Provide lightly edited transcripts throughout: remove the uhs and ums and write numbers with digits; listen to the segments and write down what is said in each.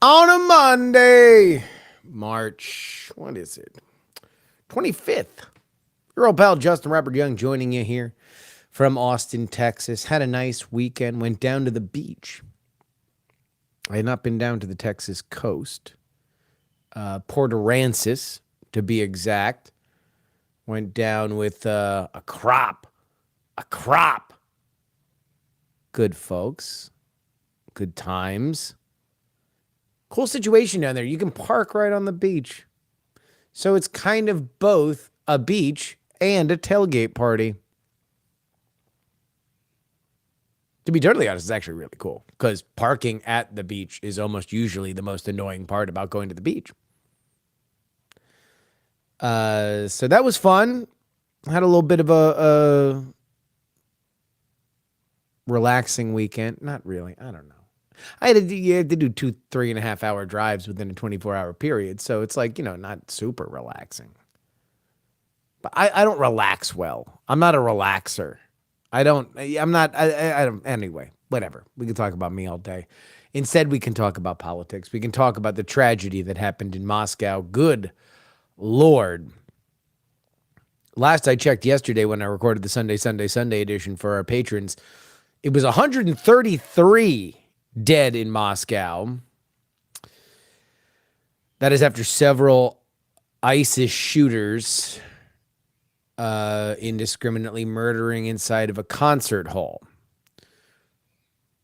On a Monday, March, what is it? 25th. Your old pal Justin Robert Young joining you here from Austin, Texas. Had a nice weekend, went down to the beach. I had not been down to the Texas coast. Port Aransas, to be exact. Went down with a crop. A crop. Good folks. Good times. Cool situation down there. You can park right on the beach. So it's kind of both a beach and a tailgate party. To be totally honest, it's actually really cool because parking at the beach is almost usually the most annoying part about going to the beach. So that was fun. Had a little bit of a relaxing weekend. Not really. I don't know. You had to do 3.5 hour drives within a 24-hour period. So it's like, not super relaxing. But I don't relax well. I'm not a relaxer. I'm not, I don't, anyway, whatever. We can talk about me all day. Instead, we can talk about politics. We can talk about the tragedy that happened in Moscow. Good Lord. Last I checked yesterday when I recorded the Sunday edition for our patrons, it was 133 dead in Moscow. That is after several ISIS shooters indiscriminately murdering inside of a concert hall.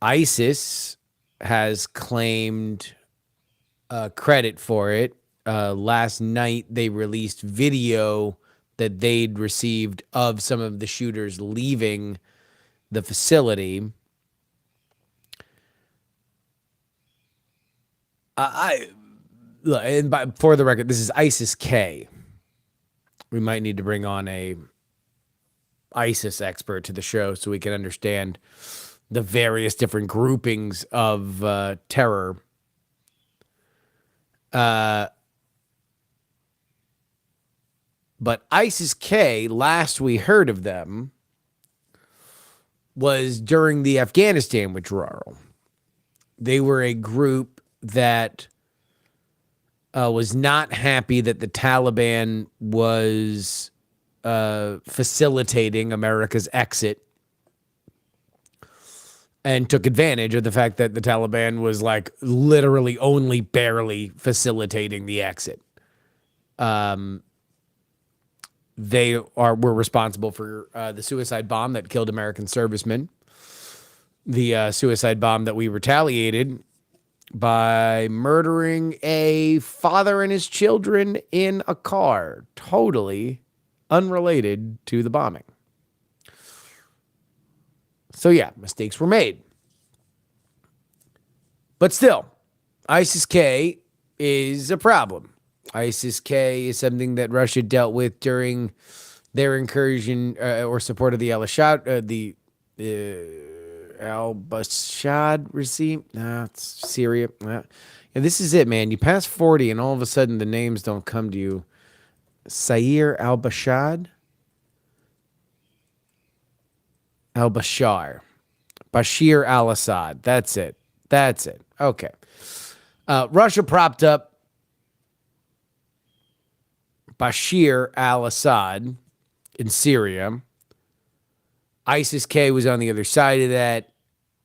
ISIS has claimed credit for it. Last night, they released video that they'd received of some of the shooters leaving the facility. For the record, this is ISIS-K. We might need to bring on a ISIS expert to the show so we can understand the various different groupings of terror. But ISIS-K, last we heard of them, was during the Afghanistan withdrawal. They were a group that was not happy that the Taliban was facilitating America's exit and took advantage of the fact that the Taliban was like literally only barely facilitating the exit. They were responsible for the suicide bomb that killed American servicemen, the suicide bomb that we retaliated by murdering a father and his children in a car, totally unrelated to the bombing. So yeah, mistakes were made. But still, ISIS-K is a problem. ISIS-K is something that Russia dealt with during their incursion or support of the al-Bashad regime. It's Syria. Yeah, this is it, man. You pass 40 and all of a sudden the names don't come to you. Sair al-Bashad? Al-Bashar. Bashir al-Assad. That's it. Okay. Russia propped up Bashir al-Assad in Syria. ISIS-K was on the other side of that.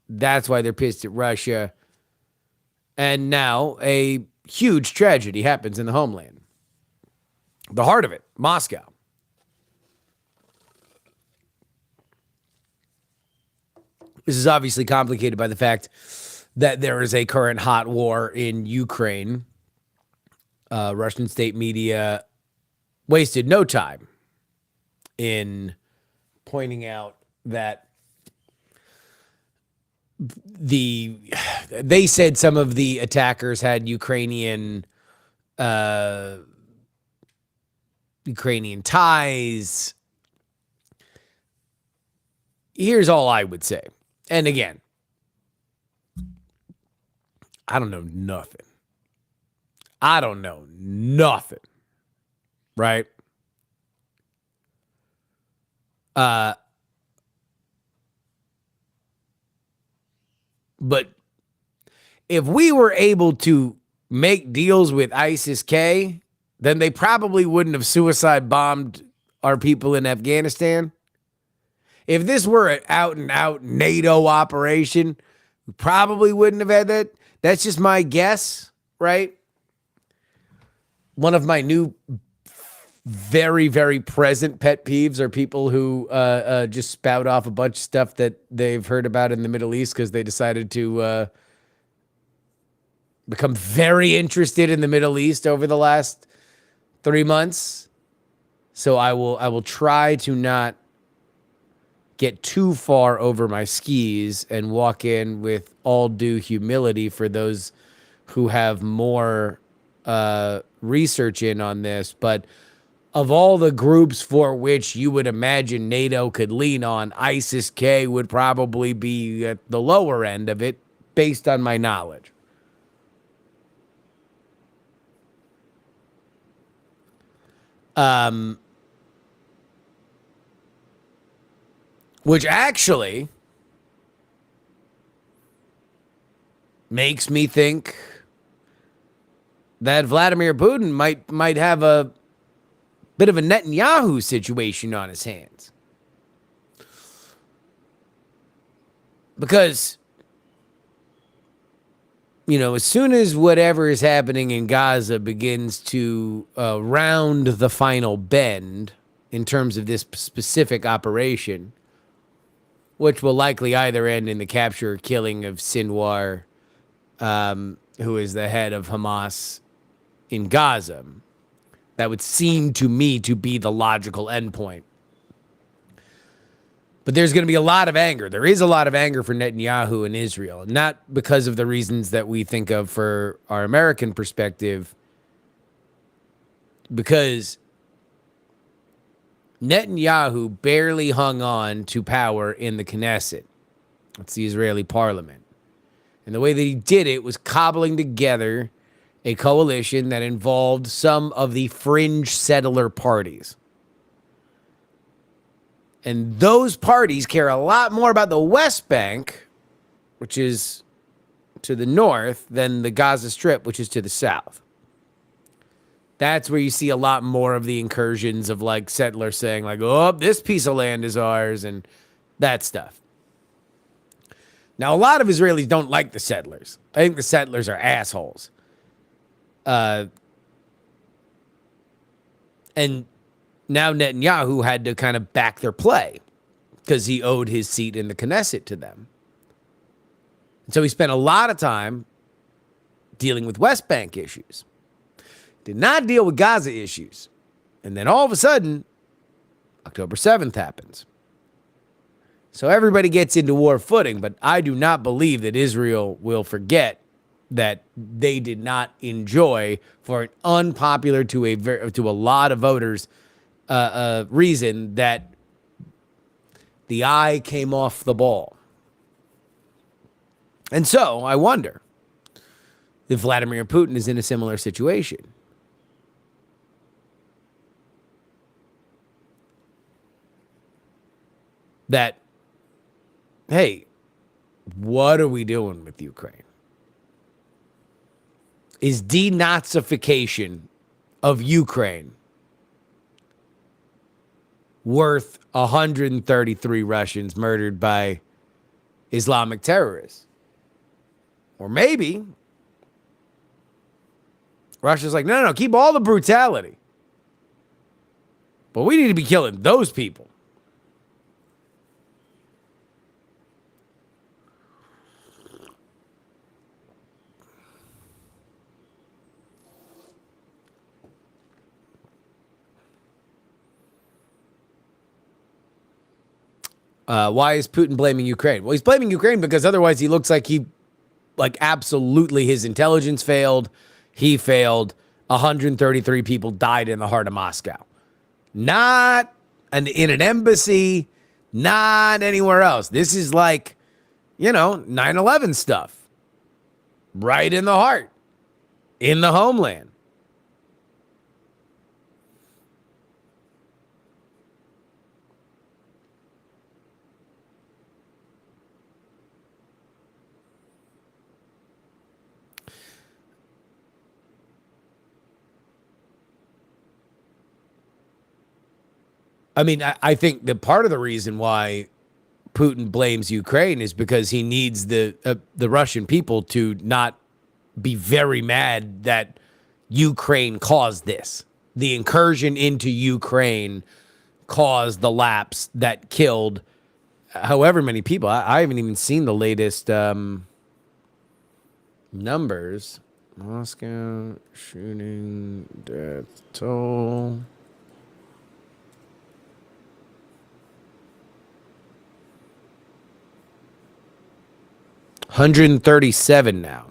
That's why they're pissed at Russia. And now a huge tragedy happens in the homeland. The heart of it, Moscow. This is obviously complicated by the fact that there is a current hot war in Ukraine. Russian state media wasted no time in pointing out that they said some of the attackers had Ukrainian ties. Here's all I would say. And again, I don't know nothing. Right? But if we were able to make deals with ISIS-K, then they probably wouldn't have suicide bombed our people in Afghanistan. If this were an out-and-out NATO operation, we probably wouldn't have had that. That's just my guess, right? One of my new very, very present pet peeves are people who just spout off a bunch of stuff that they've heard about in the Middle East because they decided to become very interested in the Middle East over the last 3 months. So I will try to not get too far over my skis and walk in with all due humility for those who have more research in on this. But of all the groups for which you would imagine NATO could lean on, ISIS-K would probably be at the lower end of it based on my knowledge. Which actually makes me think that Vladimir Putin might have a bit of a Netanyahu situation on his hands. Because, as soon as whatever is happening in Gaza begins to round the final bend in terms of this specific operation, which will likely either end in the capture or killing of Sinwar, who is the head of Hamas in Gaza. That would seem to me to be the logical endpoint. But there's going to be a lot of anger. There is a lot of anger for Netanyahu in Israel, not because of the reasons that we think of for our American perspective, because Netanyahu barely hung on to power in the Knesset. That's the Israeli parliament. And the way that he did it was cobbling together a coalition that involved some of the fringe settler parties. And those parties care a lot more about the West Bank, which is to the north, than the Gaza Strip, which is to the south. That's where you see a lot more of the incursions of like settlers saying like, oh, this piece of land is ours and that stuff. Now, a lot of Israelis don't like the settlers. I think the settlers are assholes. And now Netanyahu had to kind of back their play because he owed his seat in the Knesset to them. And so he spent a lot of time dealing with West Bank issues. Did not deal with Gaza issues. And then all of a sudden, October 7th happens. So everybody gets into war footing, but I do not believe that Israel will forget that they did not enjoy, for an unpopular to a lot of voters reason, that the eye came off the ball. And so I wonder if Vladimir Putin is in a similar situation. That, hey, what are we doing with Ukraine? Is denazification of Ukraine worth 133 Russians murdered by Islamic terrorists? Or maybe Russia's like, no, keep all the brutality. But we need to be killing those people. Why is Putin blaming Ukraine? Well, he's blaming Ukraine because otherwise he looks like absolutely his intelligence failed. He failed. 133 people died in the heart of Moscow. Not in an embassy, not anywhere else. This is like, 9/11 stuff. Right in the heart, in the homeland. I mean, I think that part of the reason why Putin blames Ukraine is because he needs the Russian people to not be very mad that Ukraine caused this. The incursion into Ukraine caused the lapse that killed however many people. I haven't even seen the latest numbers. Moscow shooting death toll. $137 now.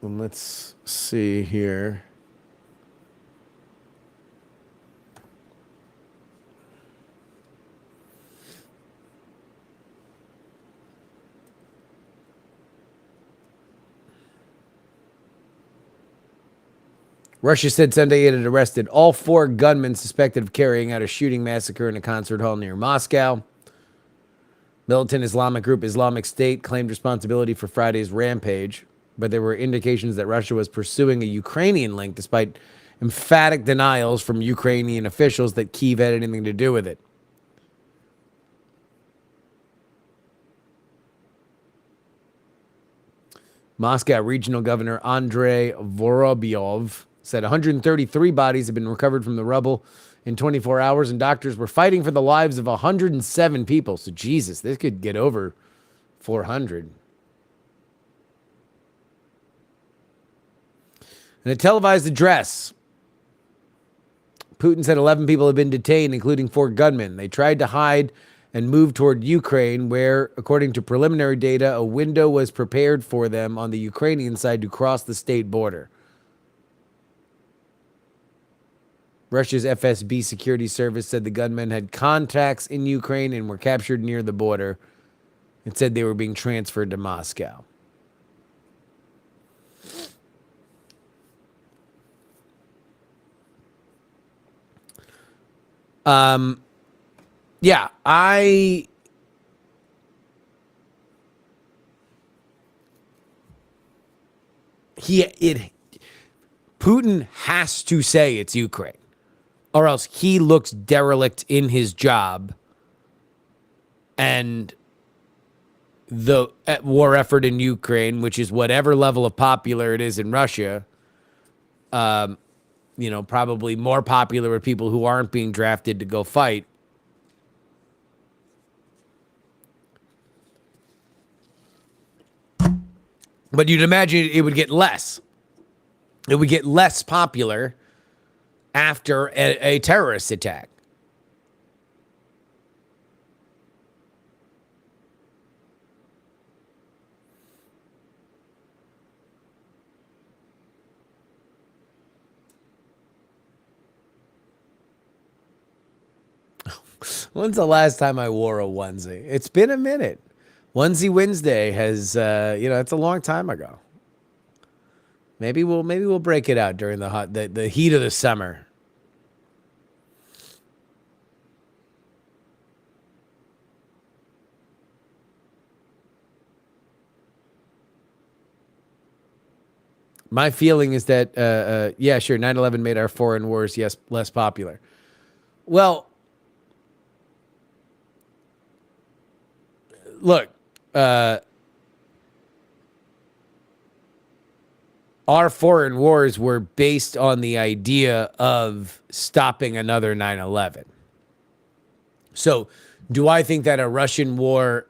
And let's see here. Russia said Sunday it had arrested all 4 gunmen suspected of carrying out a shooting massacre in a concert hall near Moscow. Militant Islamic group Islamic State claimed responsibility for Friday's rampage, but there were indications that Russia was pursuing a Ukrainian link despite emphatic denials from Ukrainian officials that Kyiv had anything to do with it. Moscow Regional Governor Andrei Vorobyov said 133 bodies have been recovered from the rubble in 24 hours, and doctors were fighting for the lives of 107 people. So, Jesus, this could get over 400. In a televised address, Putin said 11 people have been detained, including 4 gunmen. They tried to hide and move toward Ukraine, where, according to preliminary data, a window was prepared for them on the Ukrainian side to cross the state border. Russia's FSB security service said the gunmen had contacts in Ukraine and were captured near the border. It said they were being transferred to Moscow. Yeah, Putin has to say it's Ukraine, or else he looks derelict in his job, and the war effort in Ukraine, which is whatever level of popular it is in Russia, probably more popular with people who aren't being drafted to go fight. But you'd imagine it would get less. It would get less popular after a terrorist attack. When's the last time I wore a onesie? It's been a minute. Onesie Wednesday has, it's a long time ago. Maybe we'll break it out during the heat of the summer. My feeling is that, yeah, sure, 9/11 made our foreign wars, yes, less popular. Well, look, our foreign wars were based on the idea of stopping another 9/11. So, do I think that a Russian war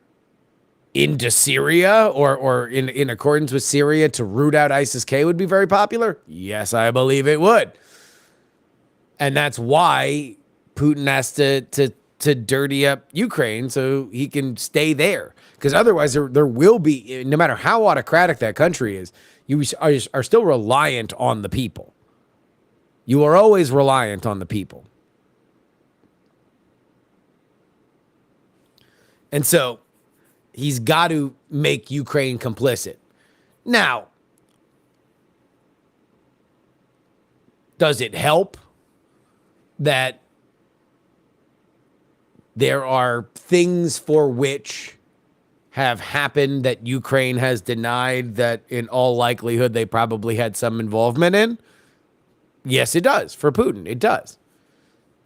into Syria or in accordance with Syria to root out ISIS-K would be very popular? Yes, I believe it would. And that's why Putin has to dirty up Ukraine so he can stay there. Because otherwise there will be, no matter how autocratic that country is, you are still reliant on the people. You are always reliant on the people. And so he's got to make Ukraine complicit. Now, does it help that there are things for which have happened that Ukraine has denied that in all likelihood they probably had some involvement in? Yes, it does. For Putin, it does.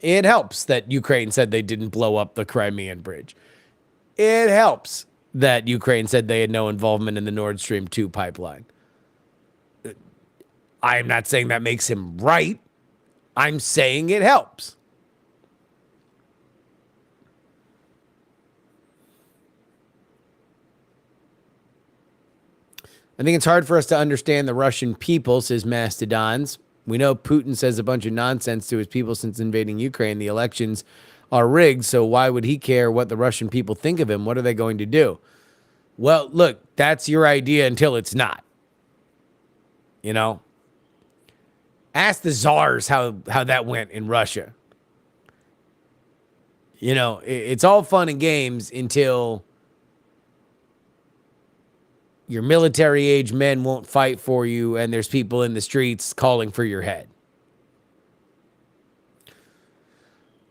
It helps that Ukraine said they didn't blow up the Crimean bridge. It helps that Ukraine said they had no involvement in the Nord Stream 2 pipeline. I'm not saying that makes him right. I'm saying it helps. I think it's hard for us to understand the Russian people, says Mastodons. We know Putin says a bunch of nonsense to his people since invading Ukraine. The elections are rigged, so why would he care what the Russian people think of him? What are they going to do? Well, look, that's your idea until it's not. You know? Ask the czars how that went in Russia. You know, it's all fun and games until your military age men won't fight for you and there's people in the streets calling for your head.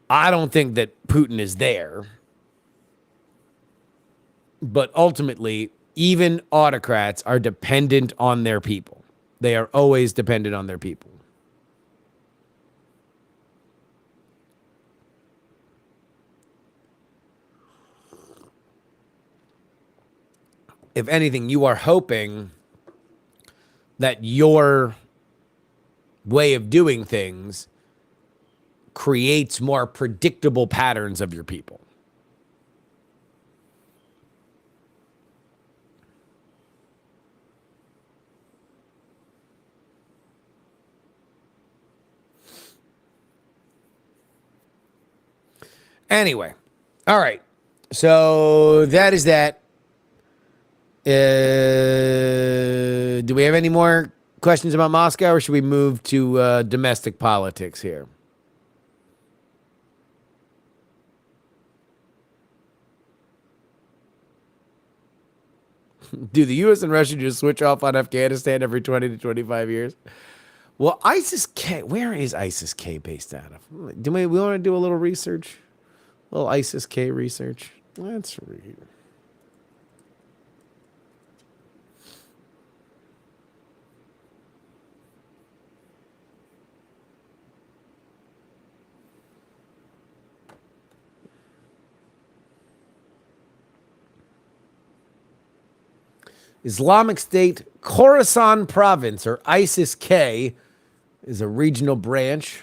I don't think that Putin is there. But ultimately, even autocrats are dependent on their people. They are always dependent on their people. If anything, you are hoping that your way of doing things creates more predictable patterns of your people. Anyway, all right. So that is that. Do we have any more questions about Moscow, or should we move to domestic politics here? Do the U.S. and Russia just switch off on Afghanistan every 20 to 25 years? Well, ISIS-K, where is ISIS-K based out of? Do we want to do a little research? A little ISIS-K research? Let's read. Islamic State Khorasan Province, or ISIS-K, is a regional branch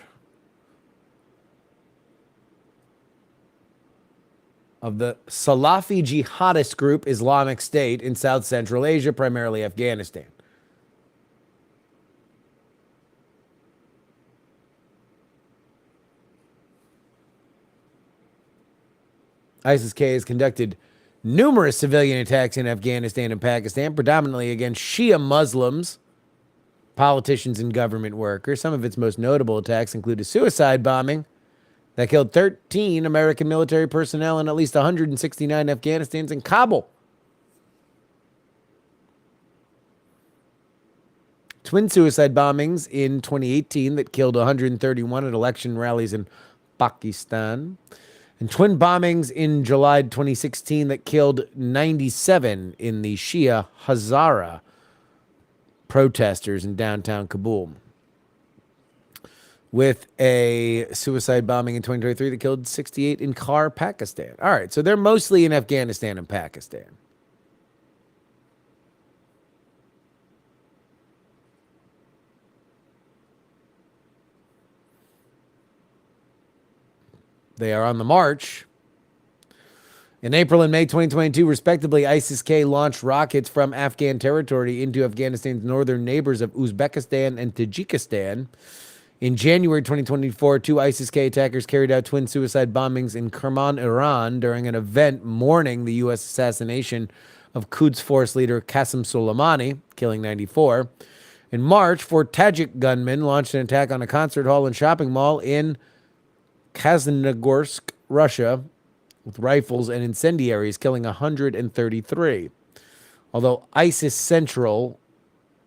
of the Salafi jihadist group Islamic State in South Central Asia, primarily Afghanistan. ISIS-K has conducted numerous civilian attacks in Afghanistan and Pakistan, predominantly against Shia Muslims, politicians, and government workers. Some of its most notable attacks include a suicide bombing that killed 13 American military personnel and at least 169 Afghanistans in Kabul. Twin suicide bombings in 2018 that killed 131 at election rallies in Pakistan. And twin bombings in July 2016 that killed 97 in the Shia Hazara protesters in downtown Kabul. With a suicide bombing in 2023 that killed 68 in Khar, Pakistan. All right, so they're mostly in Afghanistan and Pakistan. They are on the march. In April and May 2022, respectively, ISIS-K launched rockets from Afghan territory into Afghanistan's northern neighbors of Uzbekistan and Tajikistan. In January 2024, two ISIS-K attackers carried out twin suicide bombings in Kerman, Iran, during an event mourning the U.S. assassination of Quds Force leader Qasem Soleimani, killing 94. In March, four Tajik gunmen launched an attack on a concert hall and shopping mall in Krasnogorsk, Russia, with rifles and incendiaries, killing 133. Although ISIS Central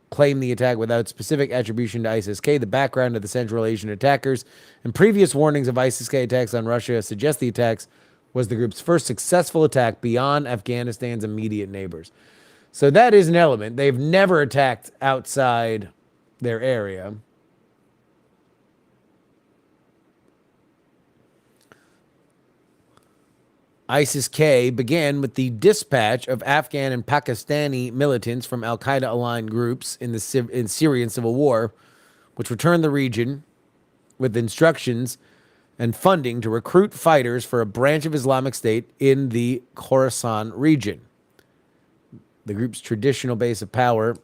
claimed the attack without specific attribution to ISIS-K, the background of the Central Asian attackers and previous warnings of ISIS-K attacks on Russia suggest the attacks was the group's first successful attack beyond Afghanistan's immediate neighbors. So that is an element. They've never attacked outside their area. ISIS-K began with the dispatch of Afghan and Pakistani militants from al-Qaeda-aligned groups in the Syrian civil war, which returned the region with instructions and funding to recruit fighters for a branch of Islamic State in the Khorasan region. The group's traditional base of power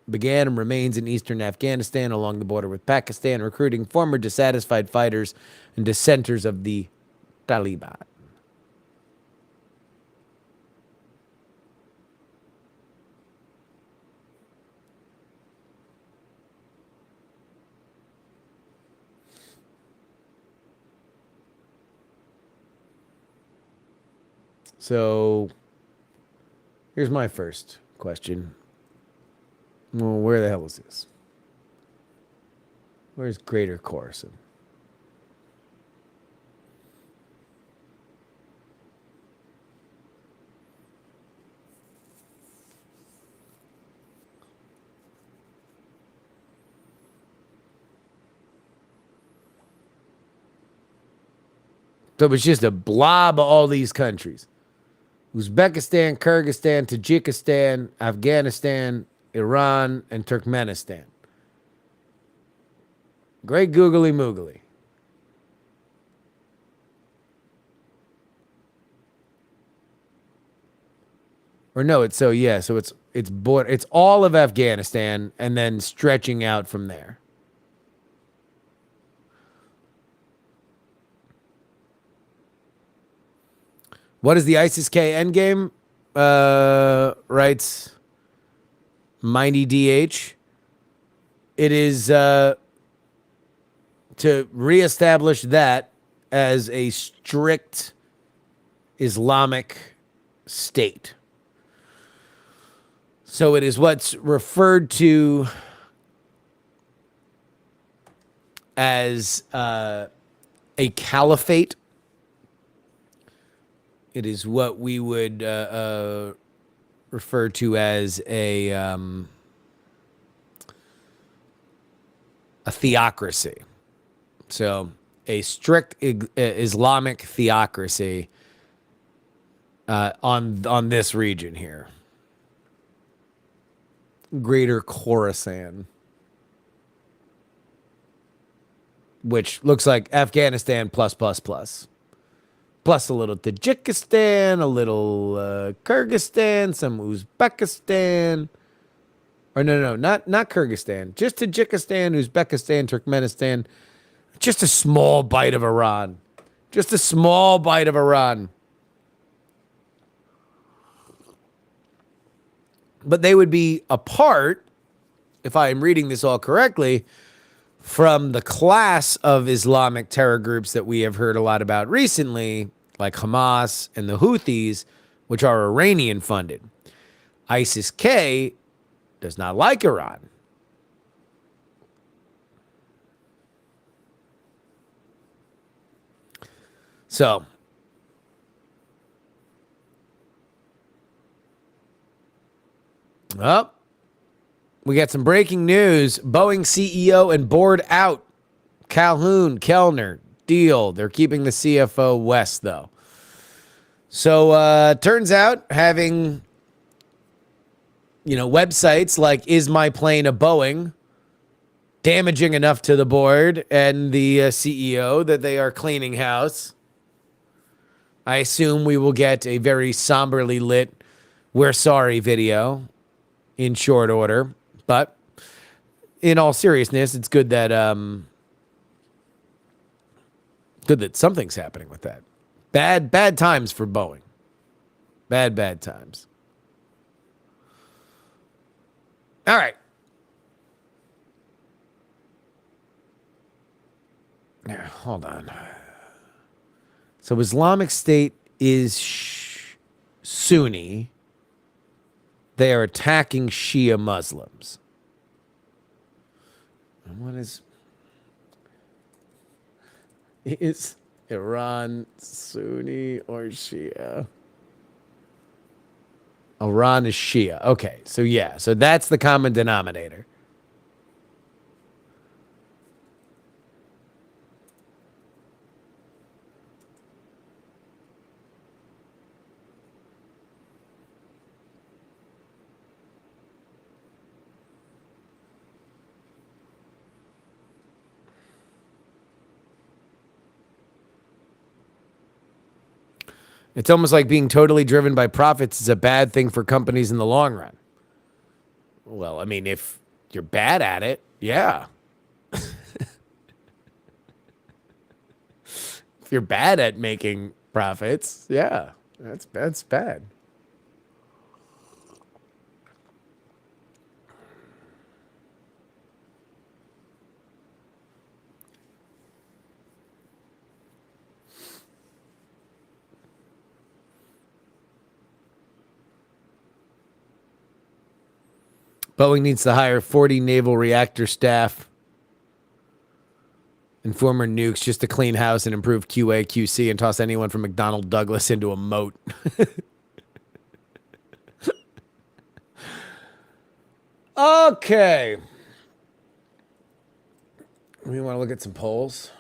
began and remains in eastern Afghanistan along the border with Pakistan, recruiting former dissatisfied fighters and dissenters of the Taliban. So here's my first question. Well, where the hell is this? Where's Greater Khorasan? So it's just a blob of all these countries. Uzbekistan, Kyrgyzstan, Tajikistan, Afghanistan, Iran, and Turkmenistan. Great googly moogly. Or no, it's it's all of Afghanistan and then stretching out from there. What is the ISIS-K endgame? Writes Mindy DH. It is to reestablish that as a strict Islamic state. So it is what's referred to as a caliphate. It is what we would refer to as a theocracy. So a strict Islamic theocracy on this region here. Greater Khorasan, which looks like Afghanistan plus a little Tajikistan, a little Kyrgyzstan, some Uzbekistan, or not Kyrgyzstan, just Tajikistan, Uzbekistan, Turkmenistan, just a small bite of Iran, But they would be apart, if I am reading this all correctly, from the class of Islamic terror groups that we have heard a lot about recently, like Hamas and the Houthis, which are Iranian funded. ISIS-K does not like Iran. So, well, we got some breaking news. Boeing CEO and board out. Calhoun, Kellner, deal. They're keeping the CFO West, though. So, turns out having, websites like Is My Plane a Boeing damaging enough to the board and the CEO that they are cleaning house. I assume we will get a very somberly lit "We're sorry" video in short order. But in all seriousness, it's good that something's happening with that. Bad times for Boeing. Bad times. All right. Now, hold on. So Islamic State is Sunni. They are attacking Shia Muslims. And what is Iran, Sunni or Shia? Iran is Shia. Okay, so yeah, so that's the common denominator. It's almost like being totally driven by profits is a bad thing for companies in the long run. Well, I mean, if you're bad at it, yeah. If you're bad at making profits, yeah, that's bad. Boeing needs to hire 40 naval reactor staff and former nukes just to clean house and improve QA, QC, and toss anyone from McDonnell Douglas into a moat. Okay. We want to look at some polls.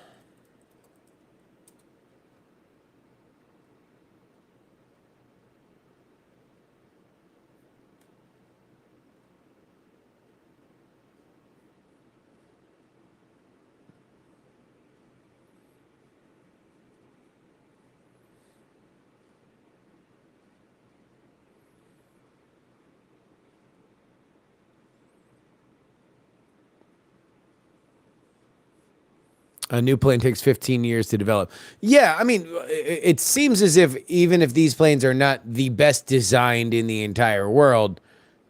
A new plane takes 15 years to develop. Yeah, I mean, it seems as if even if these planes are not the best designed in the entire world,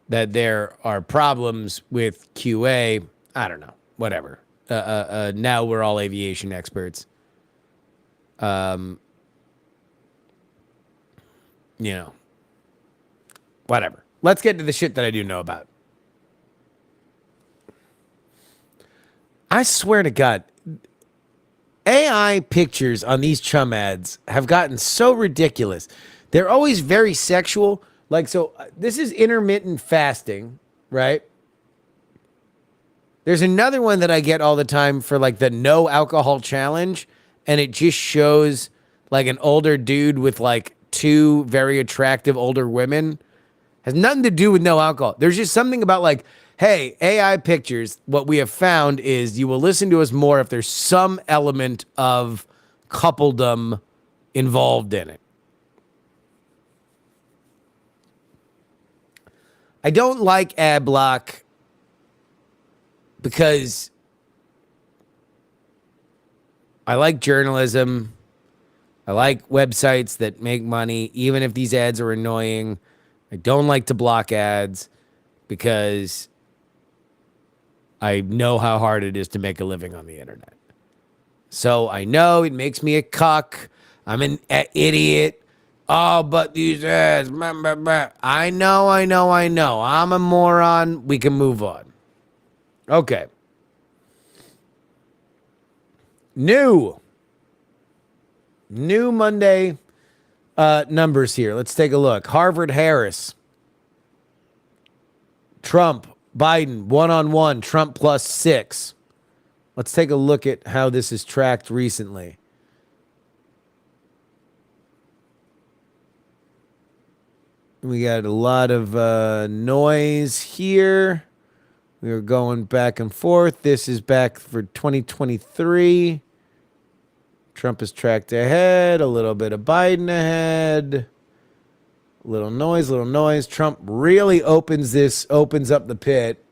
that there are problems with QA. I don't know, whatever. Now we're all aviation experts. You know, whatever. Let's get to the shit that I do know about. I swear to God, AI pictures on these chum ads have gotten so ridiculous. They're always very sexual. Like, so this is intermittent fasting, right? There's another one that I get all the time for like the no alcohol challenge. And it just shows like an older dude with like two very attractive older women. Has nothing to do with no alcohol. There's just something about like, hey, AI pictures, what we have found is you will listen to us more if there's some element of coupledom involved in it. I don't like ad block because I like journalism. I like websites that make money, even if these ads are annoying. I don't like to block ads because I know how hard it is to make a living on the internet. So I know it makes me a cuck. I'm an idiot. Oh, but these ads. Blah, blah, blah. I know. I'm a moron. We can move on. Okay. New Monday numbers here. Let's take a look. Harvard Harris. Trump, Biden, 1-on-1, Trump +6. Let's take a look at how this is tracked recently. We got a lot of noise here. We are going back and forth. This is back for 2023. Trump is tracked ahead. A little bit of Biden ahead. Little noise. Trump really opens up the pit.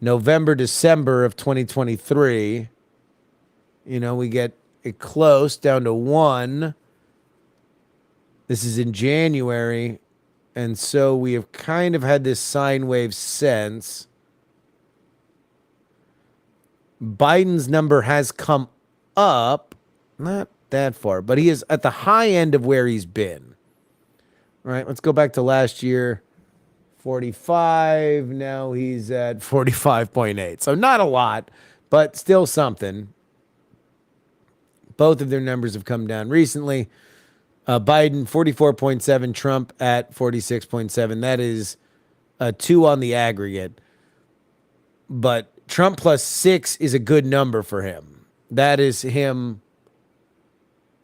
November, December of 2023. You know, we get it close down to 1. This is in January. And so we have kind of had this sine wave since. Biden's number has come up. Not that far, but he is at the high end of where he's been. All right, let's go back to last year. 45. Now he's at 45.8. So not a lot, but still something. Both of their numbers have come down recently. Biden 44.7, Trump at 46.7. That is a 2 on the aggregate. But Trump plus 6 is a good number for him. That is him.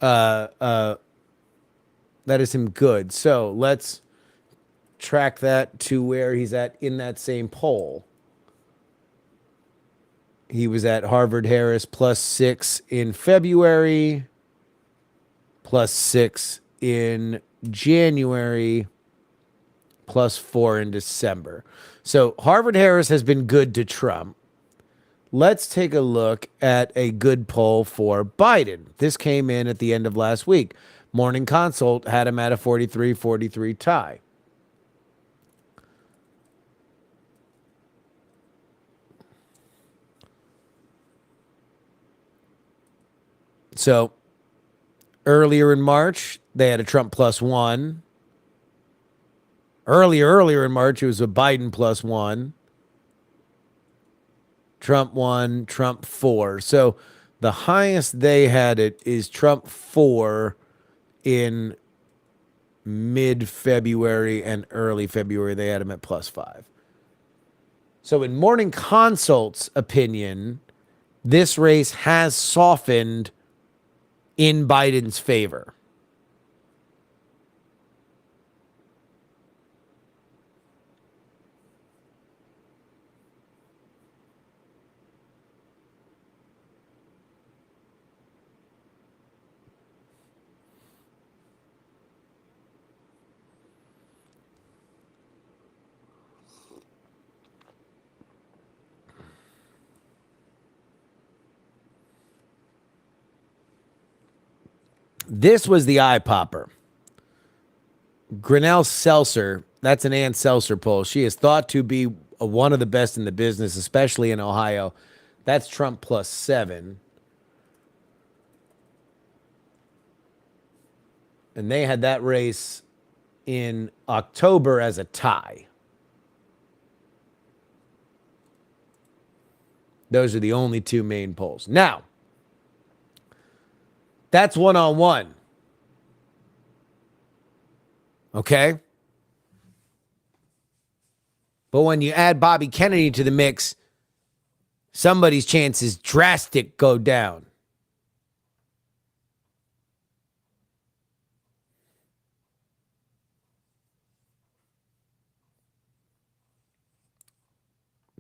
That is him good. So let's track that to where he's at in that same poll. He was at Harvard Harris plus 6 in February, plus 6 in January, plus 4 in December. So Harvard Harris has been good to Trump. Let's take a look at a good poll for Biden. This came in at the end of last week. Morning Consult had him at a 43-43 tie. So earlier in March, they had a Trump plus 1. Earlier in March, it was a Biden plus 1. Trump 1, Trump 4. So the highest they had it is Trump 4 in mid-February and early February. They had him at plus 5. So in Morning Consult's opinion, this race has softened in Biden's favor. This was the eye popper. Grinnell Seltzer, that's an Ann Seltzer poll. She is thought to be one of the best in the business, especially in Ohio. That's Trump plus 7. And they had that race in October as a tie. Those are the only two main polls. Now, that's one-on-one. Okay? But when you add Bobby Kennedy to the mix, somebody's chances drastic go down.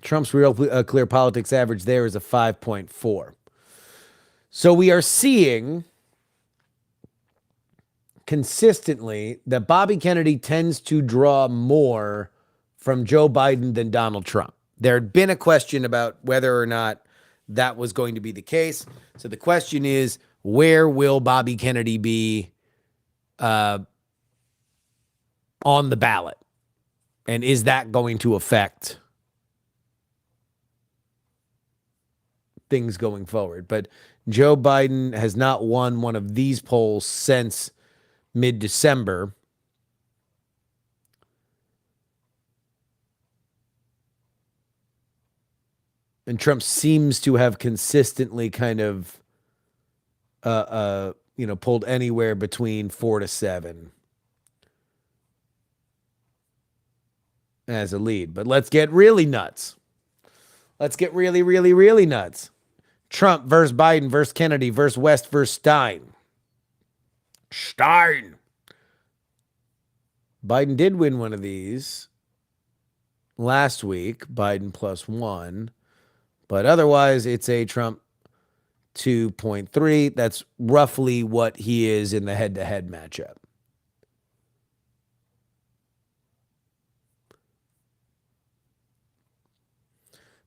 Trump's real clear politics average there is a 5.4. So we are seeing consistently that Bobby Kennedy tends to draw more from Joe Biden than Donald Trump. There had been a question about whether or not that was going to be the case. So the question is, where will Bobby Kennedy be on the ballot? And is that going to affect things going forward? But Joe Biden has not won one of these polls since mid-December. And Trump seems to have consistently kind of, pulled anywhere between 4 to 7 as a lead. But let's get really nuts. Let's get really, really, really nuts. Trump versus Biden versus Kennedy versus West versus Stein. Biden did win one of these last week, Biden plus 1. But otherwise, it's a Trump 2.3. That's roughly what he is in the head-to-head matchup.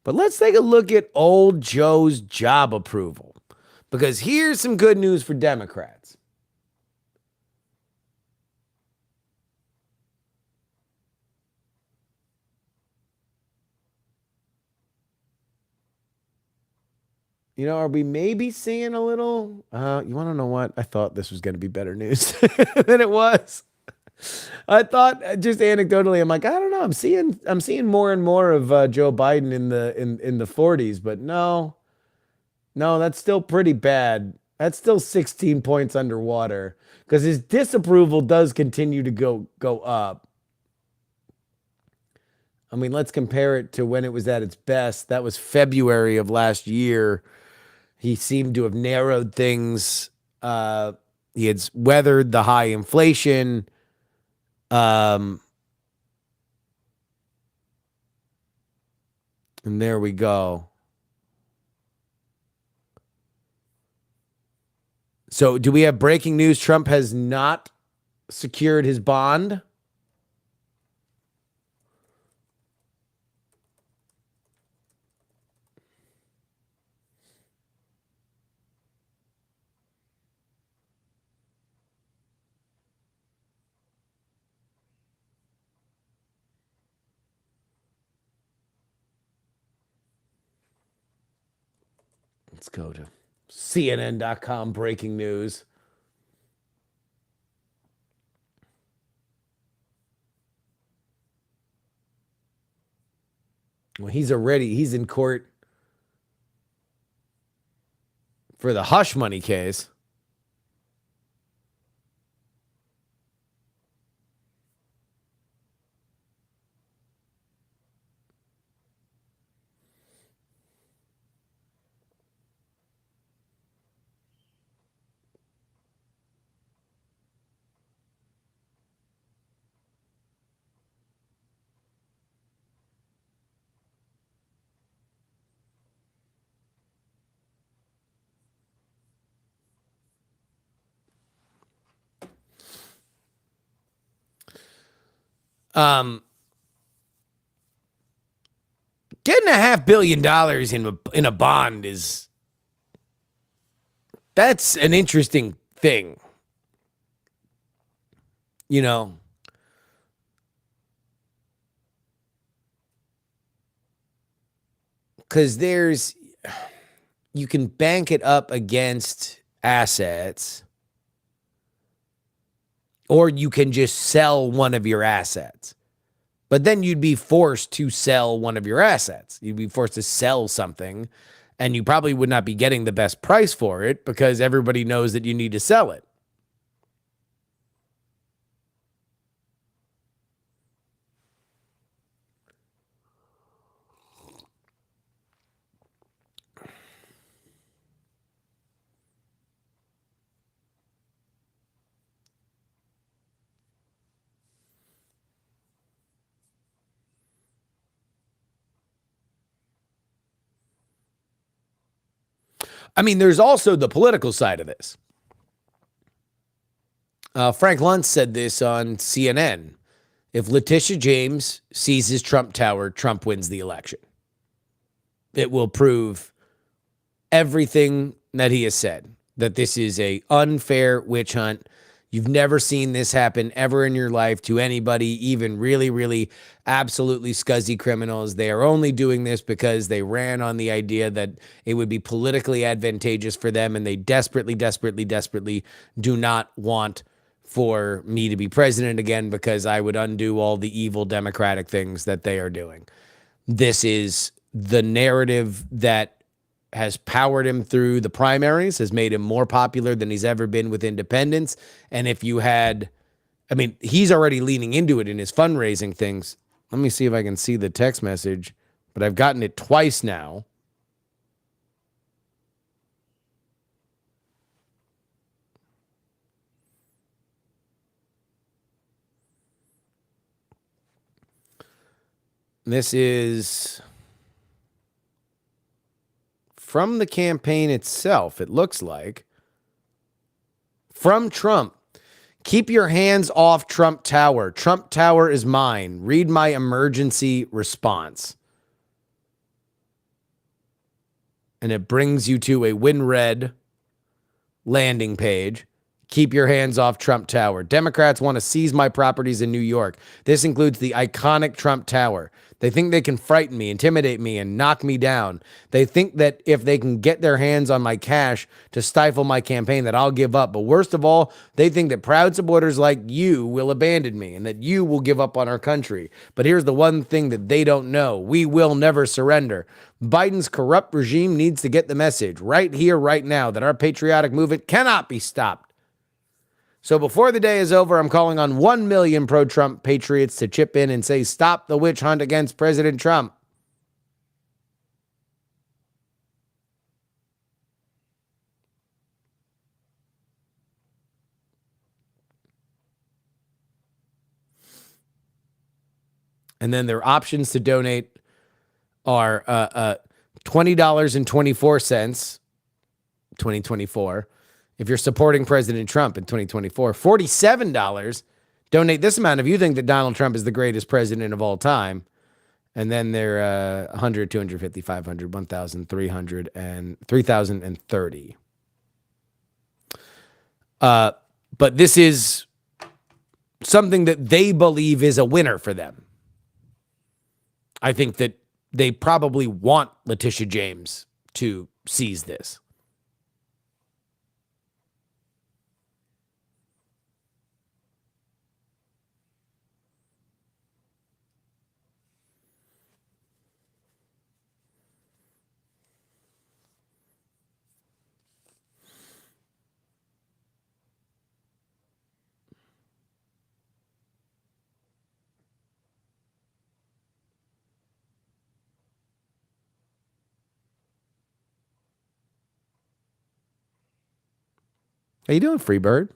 But let's take a look at old Joe's job approval, because here's some good news for Democrats. You know, are we maybe seeing a little? You want to know what? I thought this was going to be better news than it was. I thought, just anecdotally, I'm like, I don't know. I'm seeing more and more of Joe Biden in the 40s, but no, that's still pretty bad. That's still 16 points underwater because his disapproval does continue to go up. I mean, let's compare it to when it was at its best. That was February of last year. He seemed to have narrowed things. He had weathered the high inflation. And there we go. So, do we have breaking news? Trump has not secured his bond. Let's go to CNN.com breaking news. Well, he's in court for the hush money case. Um, getting $500 million in a bond that's an interesting thing. You know, because you can bank it up against assets, or you can just sell one of your assets. But then you'd be forced to sell one of your assets. You'd be forced to sell something, and you probably would not be getting the best price for it because everybody knows that you need to sell it. I mean, there's also the political side of this. Frank Luntz said this on CNN. If Letitia James seizes Trump Tower, Trump wins the election. It will prove everything that he has said, that this is a unfair witch hunt. You've never seen this happen ever in your life to anybody, even really, really absolutely scuzzy criminals. They are only doing this because they ran on the idea that it would be politically advantageous for them, and they desperately, desperately, desperately do not want for me to be president again because I would undo all the evil democratic things that they are doing. This is the narrative that has powered him through the primaries, has made him more popular than he's ever been with independents. And if you had, I mean, he's already leaning into it in his fundraising things. Let me see if I can see the text message, but I've gotten it twice now. This is from the campaign itself, it looks like. From Trump. Keep your hands off Trump Tower. Trump Tower is mine. Read my emergency response. And it brings you to a WinRed landing page. Keep your hands off Trump Tower. Democrats want to seize my properties in New York. This includes the iconic Trump Tower. They think they can frighten me, intimidate me, and knock me down. They think that if they can get their hands on my cash to stifle my campaign, that I'll give up. But worst of all, they think that proud supporters like you will abandon me and that you will give up on our country. But here's the one thing that they don't know. We will never surrender. Biden's corrupt regime needs to get the message right here, right now, that our patriotic movement cannot be stopped. So before the day is over, I'm calling on 1 million pro-Trump patriots to chip in and say, stop the witch hunt against President Trump. And then their options to donate are $20.24, 2024. If you're supporting President Trump in 2024, $47. Donate this amount if you think that Donald Trump is the greatest president of all time. And then they're 100, 250, 500, 1,300, and 3,030. But this is something that they believe is a winner for them. I think that they probably want Letitia James to seize this. How you doing, Freebird?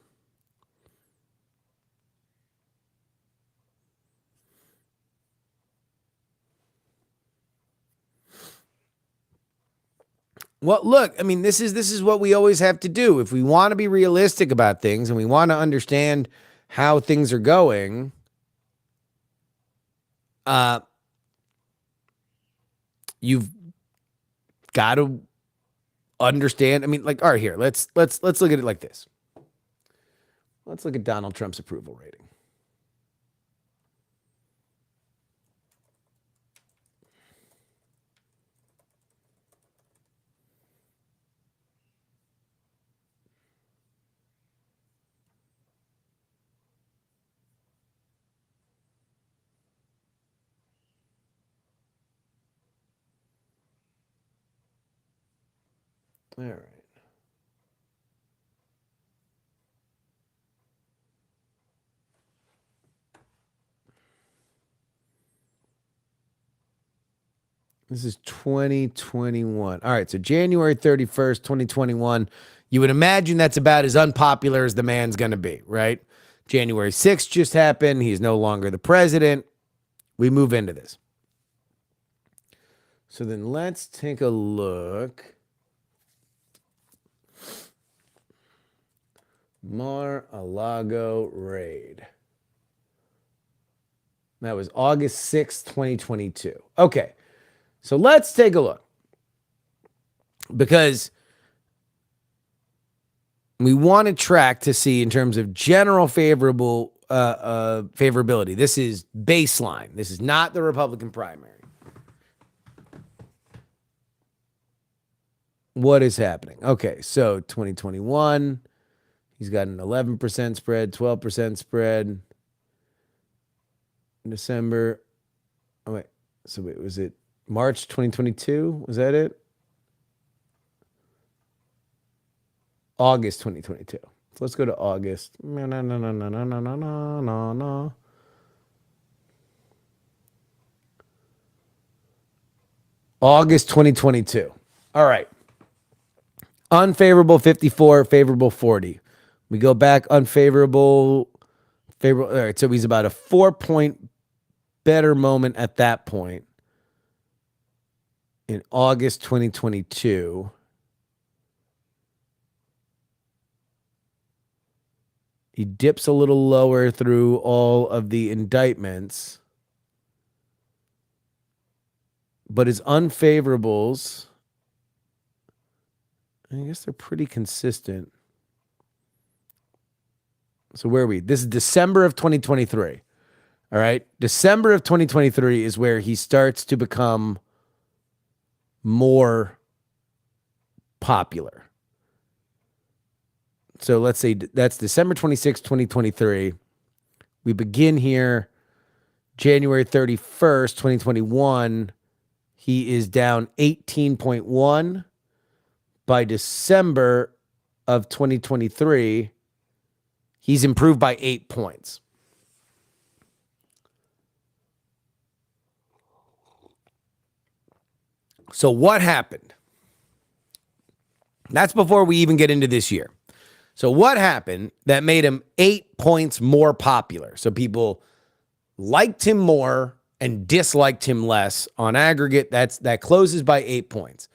Well, look, I mean, this is what we always have to do. If we want to be realistic about things and we want to understand how things are going, you've got to understand. I mean, like, all right, here, let's look at it like this. Let's look at Donald Trump's approval rating. All right. This is 2021. All right, so January 31st, 2021. You would imagine that's about as unpopular as the man's going to be, right? January 6th just happened. He's no longer the president. We move into this. So then let's take a look. Mar-a-Lago raid. That was August 6th, 2022. Okay, so let's take a look. Because we want to track to see in terms of general favorability. This is baseline. This is not the Republican primary. What is happening? Okay, so 2021, he's got an 11% spread, 12% spread. In December, was it March 2022? Was that it? August 2022. So let's go to August. No. August 2022. All right. Unfavorable 54, favorable 40. We go back unfavorable, favorable. All right, so he's about a 4-point better moment at that point in August 2022. He dips a little lower through all of the indictments, but his unfavorables, I guess they're pretty consistent. So where are we? This is December of 2023. All right. December of 2023 is where he starts to become more popular. So let's say that's December 26, 2023. We begin here January 31st, 2021. He is down 18.1. By December of 2023, he's improved by 8 points. So what happened? That's before we even get into this year. So what happened that made him 8 points more popular? So people liked him more and disliked him less. On aggregate, that closes by 8 points.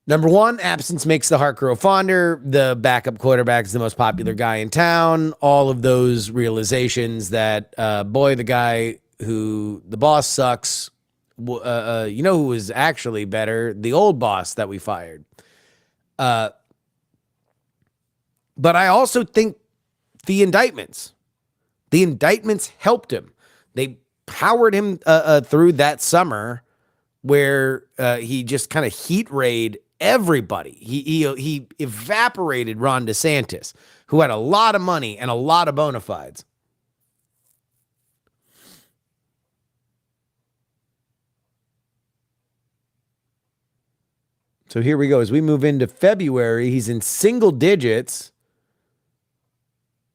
Number one, absence makes the heart grow fonder. The backup quarterback is the most popular guy in town. All of those realizations that, the guy who the boss sucks. You know who was actually better? The old boss that we fired. But I also think the indictments helped him. They powered him through that summer where he just kind of heat raid everybody. He evaporated Ron DeSantis, who had a lot of money and a lot of bona fides. So here we go. As we move into February, he's in single digits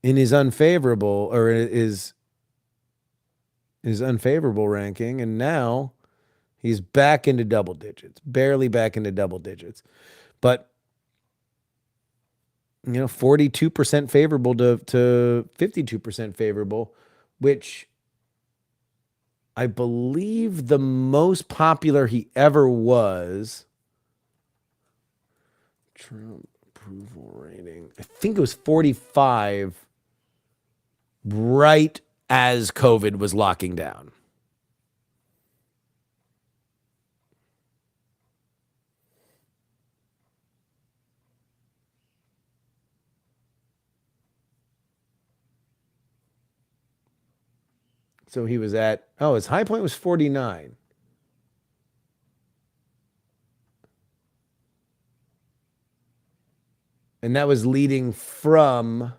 in his unfavorable unfavorable ranking, and now he's back into double digits, barely back into double digits. But 42% favorable to 52% favorable, which I believe the most popular he ever was. Trump approval rating, I think it was 45 right as COVID was locking down. So he was his high point was 49. And that was leading from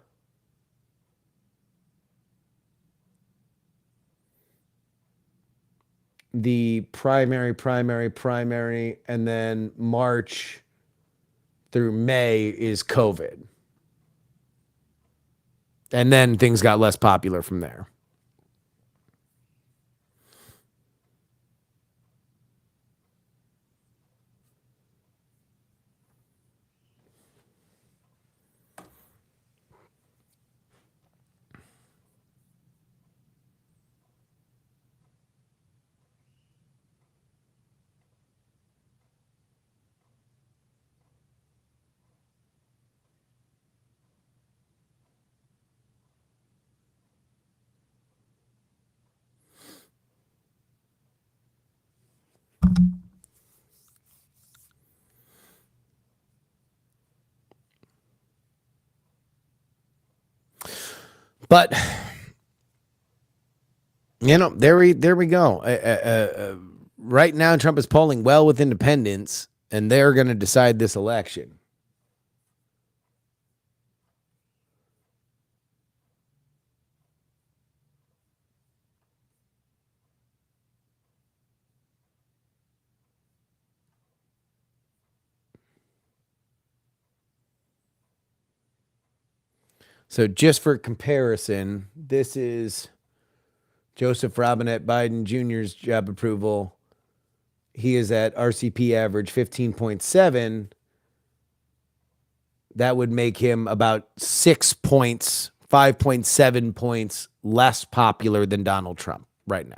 the primary, and then March through May is COVID. And then things got less popular from there. But there we go. Right now, Trump is polling well with independents, and they're going to decide this election. So just for comparison, this is Joseph Robinette Biden Jr.'s job approval. He is at RCP average 15.7. That would make him about 6 points, 5.7 points less popular than Donald Trump right now.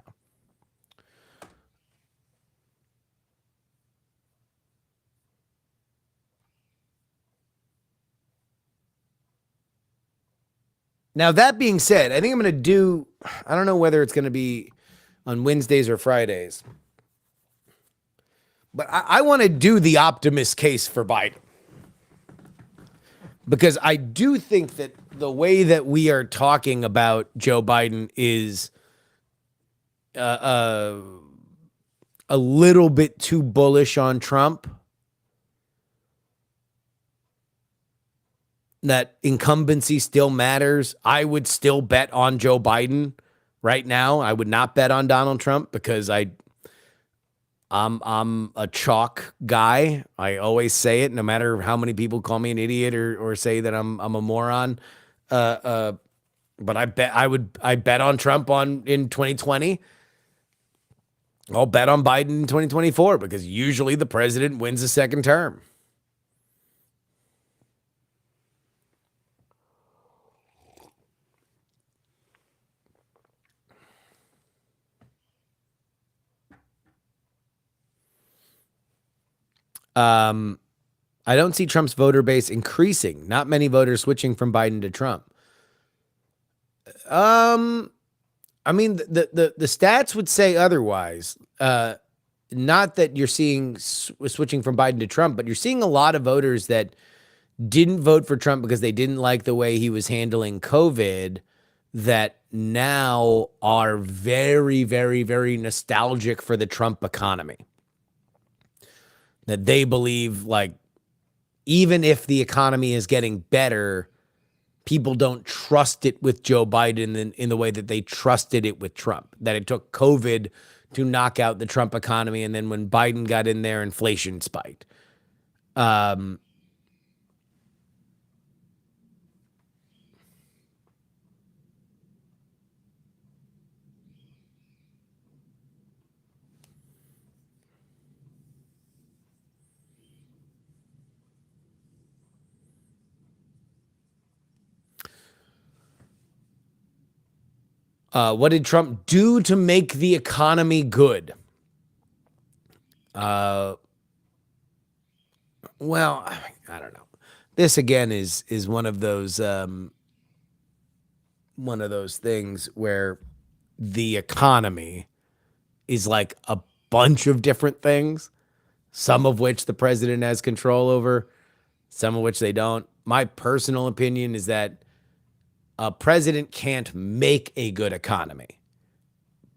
Now, that being said, I think I'm going to do, I don't know whether it's going to be on Wednesdays or Fridays, but I want to do the optimist case for Biden. because I do think that the way that we are talking about Joe Biden is uh, uh, a little bit too bullish on Trump. That incumbency still matters. I would still bet on Joe Biden right now. I would not bet on Donald Trump because I'm a chalk guy. I always say it, no matter how many people call me an idiot or say that I'm a moron. Uh, uh, but I bet on Trump in 2020. I'll bet on Biden in 2024 because usually the president wins a second term. Um, I don't see Trump's voter base increasing. Not many voters switching from Biden to Trump. Um, I mean, the stats would say otherwise. Not that you're seeing switching from Biden to Trump, but you're seeing a lot of voters that didn't vote for Trump because they didn't like the way he was handling COVID, that now are very, very, very nostalgic for the Trump economy. That they believe, like, even if the economy is getting better, people don't trust it with Joe Biden in the way that they trusted it with Trump. That it took COVID to knock out the Trump economy, and then when Biden got in there, inflation spiked. What did Trump do to make the economy good? Uh, well, I don't know. This again is one of those things where the economy is like a bunch of different things, some of which the president has control over, some of which they don't. My personal opinion is that a president can't make a good economy,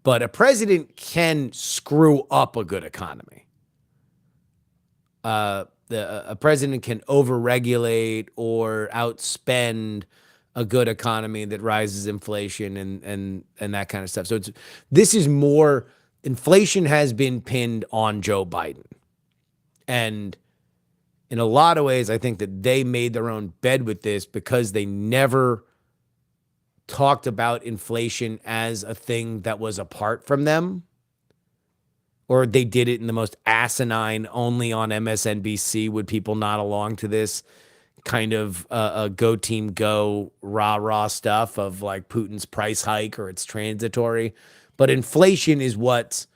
but a president can screw up a good economy. A president can overregulate or outspend a good economy that rises inflation and that kind of stuff. So this is more, inflation has been pinned on Joe Biden. And in a lot of ways, I think that they made their own bed with this because they never talked about inflation as a thing that was apart from them, or they did it in the most asinine, only on MSNBC would people nod along to this kind of go team go rah stuff of like Putin's price hike or it's transitory. But inflation is what's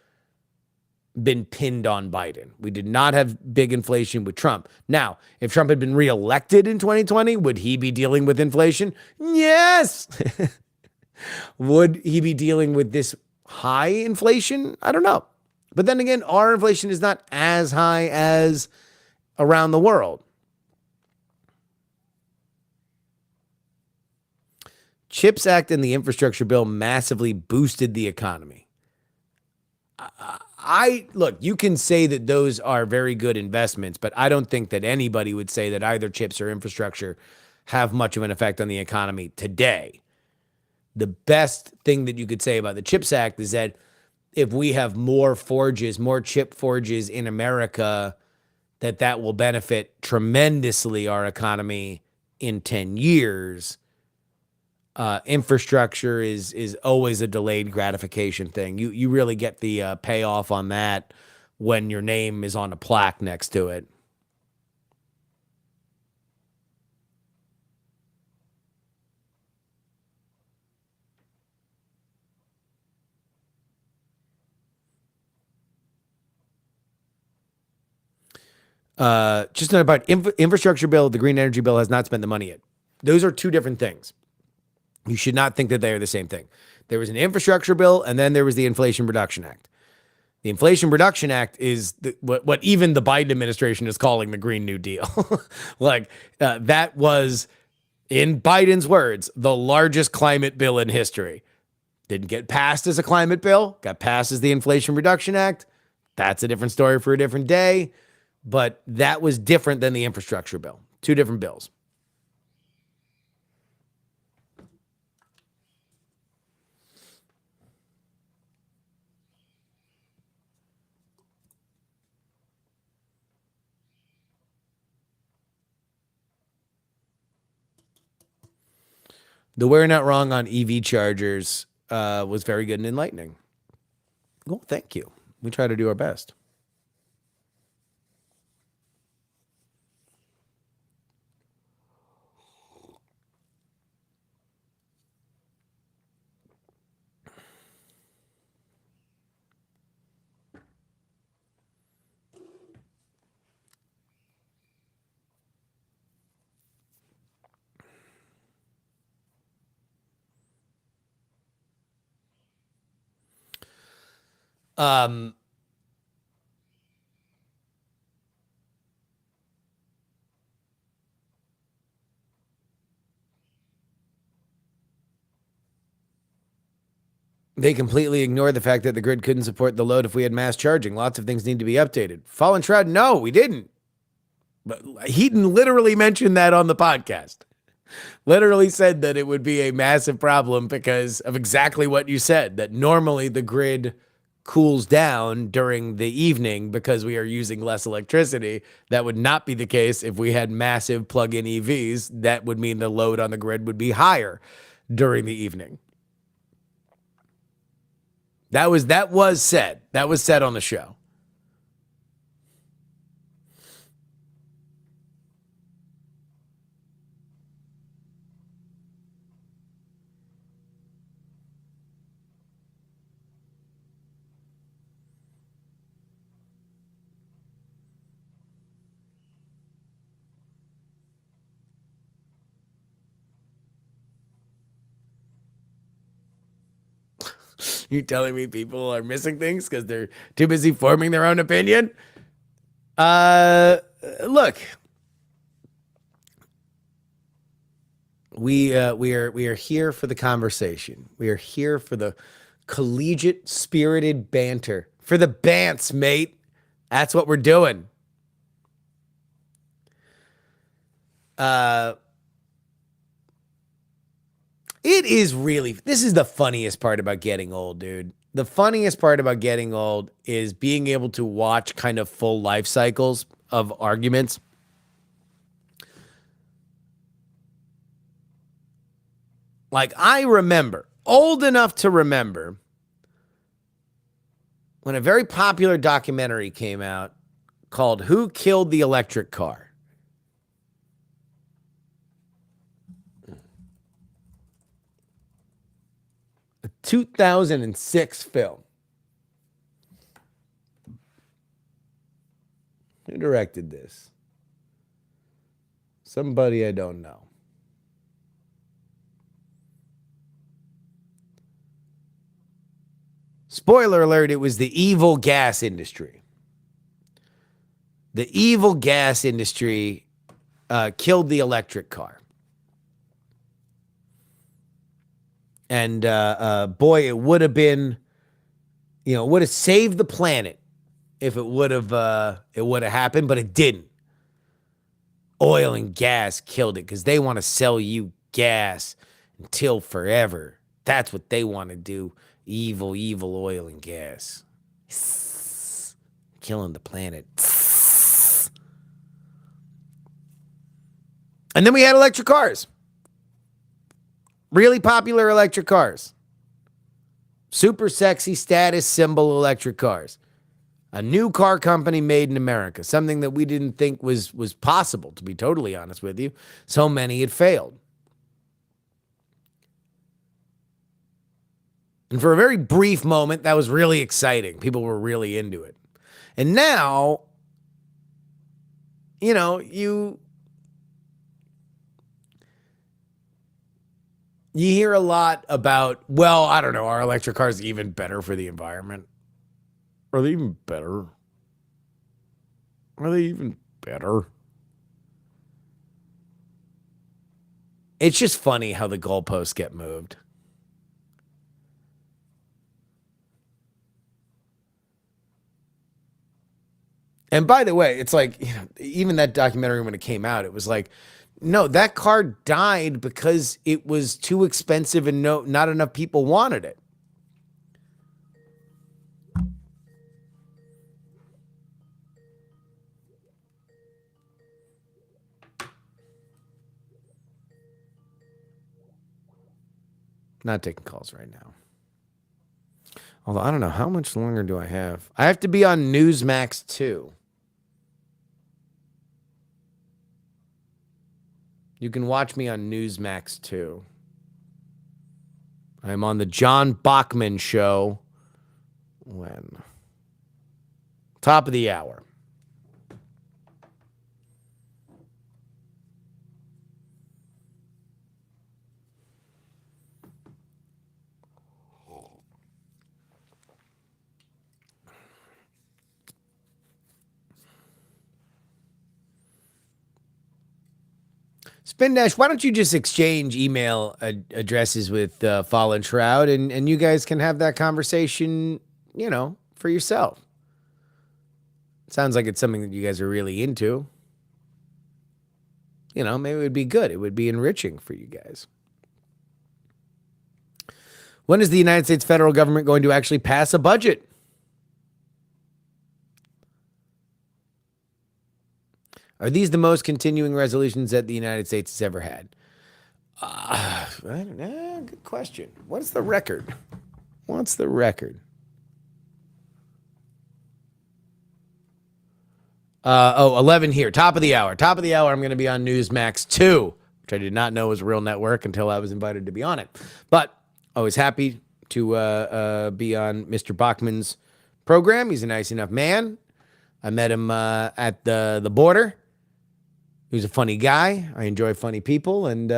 been pinned on Biden. We did not have big inflation with Trump. Now, if Trump had been reelected in 2020, would he be dealing with inflation? Yes. Would he be dealing with this high inflation? I don't know. But then again, our inflation is not as high as around the world. CHIPS Act and the infrastructure bill massively boosted the economy. Look, you can say that those are very good investments, but I don't think that anybody would say that either chips or infrastructure have much of an effect on the economy today. The best thing that you could say about the CHIPS Act is that if we have more forges, more chip forges in America, that will benefit tremendously our economy in 10 years. Infrastructure is always a delayed gratification thing. You really get the payoff on that when your name is on a plaque next to it. Just not about infrastructure bill. The green energy bill has not spent the money yet. Those are two different things. You should not think that they are the same thing. There was an infrastructure bill, and then there was the Inflation Reduction Act. The Inflation Reduction Act is what even the Biden administration is calling the Green New Deal. That was, in Biden's words, the largest climate bill in history. Didn't get passed as a climate bill, got passed as the Inflation Reduction Act. That's a different story for a different day. But that was different than the infrastructure bill. Two different bills. The We're Not Wrong on EV chargers was very good and enlightening. Well, thank you. We try to do our best. Um, They completely ignored the fact that the grid couldn't support the load if we had mass charging. Lots of things need to be updated. Fallen Shroud, no, we didn't. But Heaton literally mentioned that on the podcast. Literally said that it would be a massive problem because of exactly what you said, that normally the grid cools down during the evening because we are using less electricity. That would not be the case if we had massive plug-in EVs. That would mean the load on the grid would be higher during the evening. That was said. That was said on the show. You telling me people are missing things because they're too busy forming their own opinion? Look, we are here for the conversation. We are here for the collegiate spirited banter, for the bants, mate. That's what we're doing. It is really, this is the funniest part about getting old, dude. The funniest part about getting old is being able to watch kind of full life cycles of arguments. Like, I remember, old enough to remember, when a very popular documentary came out called Who Killed the Electric Car? A 2006 film. Who directed this? Somebody I don't know. Spoiler alert, it was the evil gas industry. The evil gas industry killed the electric car. And boy, it would have been, it would have saved the planet if it would have happened, but it didn't. Oil and gas killed it because they want to sell you gas until forever. That's what they want to do. Evil, evil oil and gas. Killing the planet. And then we had electric cars. Really popular electric cars. Super sexy status symbol electric cars. A new car company made in America. Something that we didn't think was possible, to be totally honest with you. So many had failed. And for a very brief moment, that was really exciting. People were really into it. And now, you hear a lot about, well, I don't know, are electric cars even better for the environment? Are they even better? Are they even better? It's just funny how the goalposts get moved. And by the way, it's like, even that documentary when it came out, it was like, no, that car died because it was too expensive and not enough people wanted it. Not taking calls right now. Although I don't know, how much longer do I have? I have to be on Newsmax 2. You can watch me on Newsmax 2. I'm on the John Bachman show. When? Top of the hour. Spin Dash, why don't you just exchange email addresses with Fallen Shroud and you guys can have that conversation, for yourself. Sounds like it's something that you guys are really into. Maybe it would be good. It would be enriching for you guys. When is the United States federal government going to actually pass a budget? Are these the most continuing resolutions that the United States has ever had? Good question. What's the record? 11 here. Top of the hour. I'm going to be on Newsmax 2, which I did not know was a real network until I was invited to be on it. But I was happy to be on Mr. Bachman's program. He's a nice enough man. I met him at the border. He was a funny guy. I enjoy funny people. And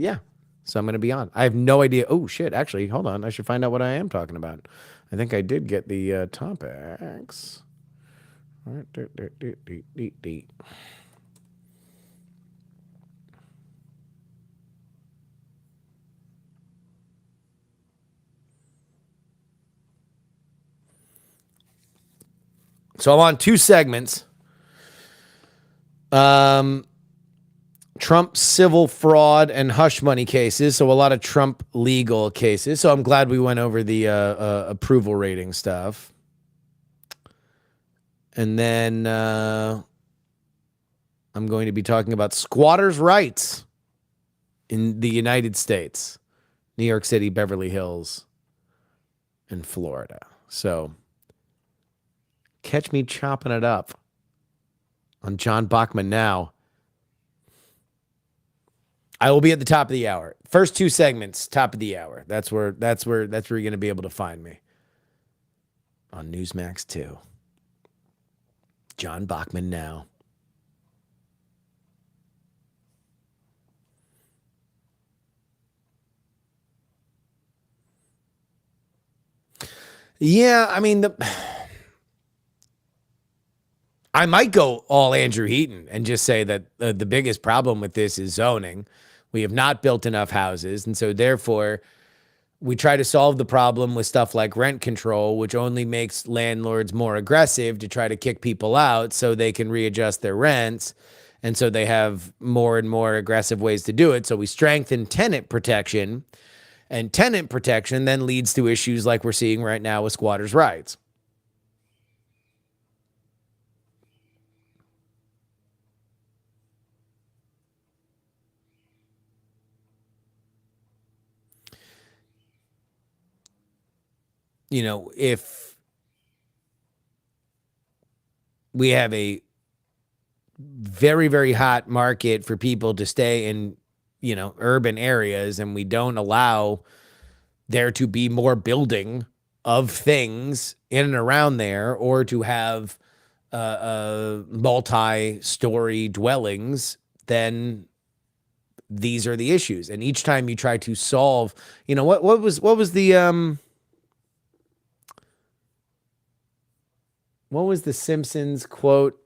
yeah, so I'm going to be on. I have no idea. Oh, shit. Actually, hold on. I should find out what I am talking about. I think I did get the topics. All right. So I'm on 2 segments. Trump civil fraud and hush money cases. So a lot of Trump legal cases. So I'm glad we went over the approval rating stuff. And then I'm going to be talking about squatters' rights in the United States, New York City, Beverly Hills, and Florida. So catch me chopping it up on John Bachman Now. I will be at the top of the hour. First 2 segments, top of the hour. That's where you're going to be able to find me. On Newsmax 2. John Bachman Now. Yeah, I mean, I might go all Andrew Heaton and just say that the biggest problem with this is zoning. We have not built enough houses, and so therefore we try to solve the problem with stuff like rent control, which only makes landlords more aggressive to try to kick people out so they can readjust their rents. And so they have more and more aggressive ways to do it. So we strengthen tenant protection, and tenant protection then leads to issues like we're seeing right now with squatters' rights. If we have a very, very hot market for people to stay in, urban areas, and we don't allow there to be more building of things in and around there, or to have multi-story dwellings, then these are the issues. And each time you try to solve, what was the what was the Simpsons quote?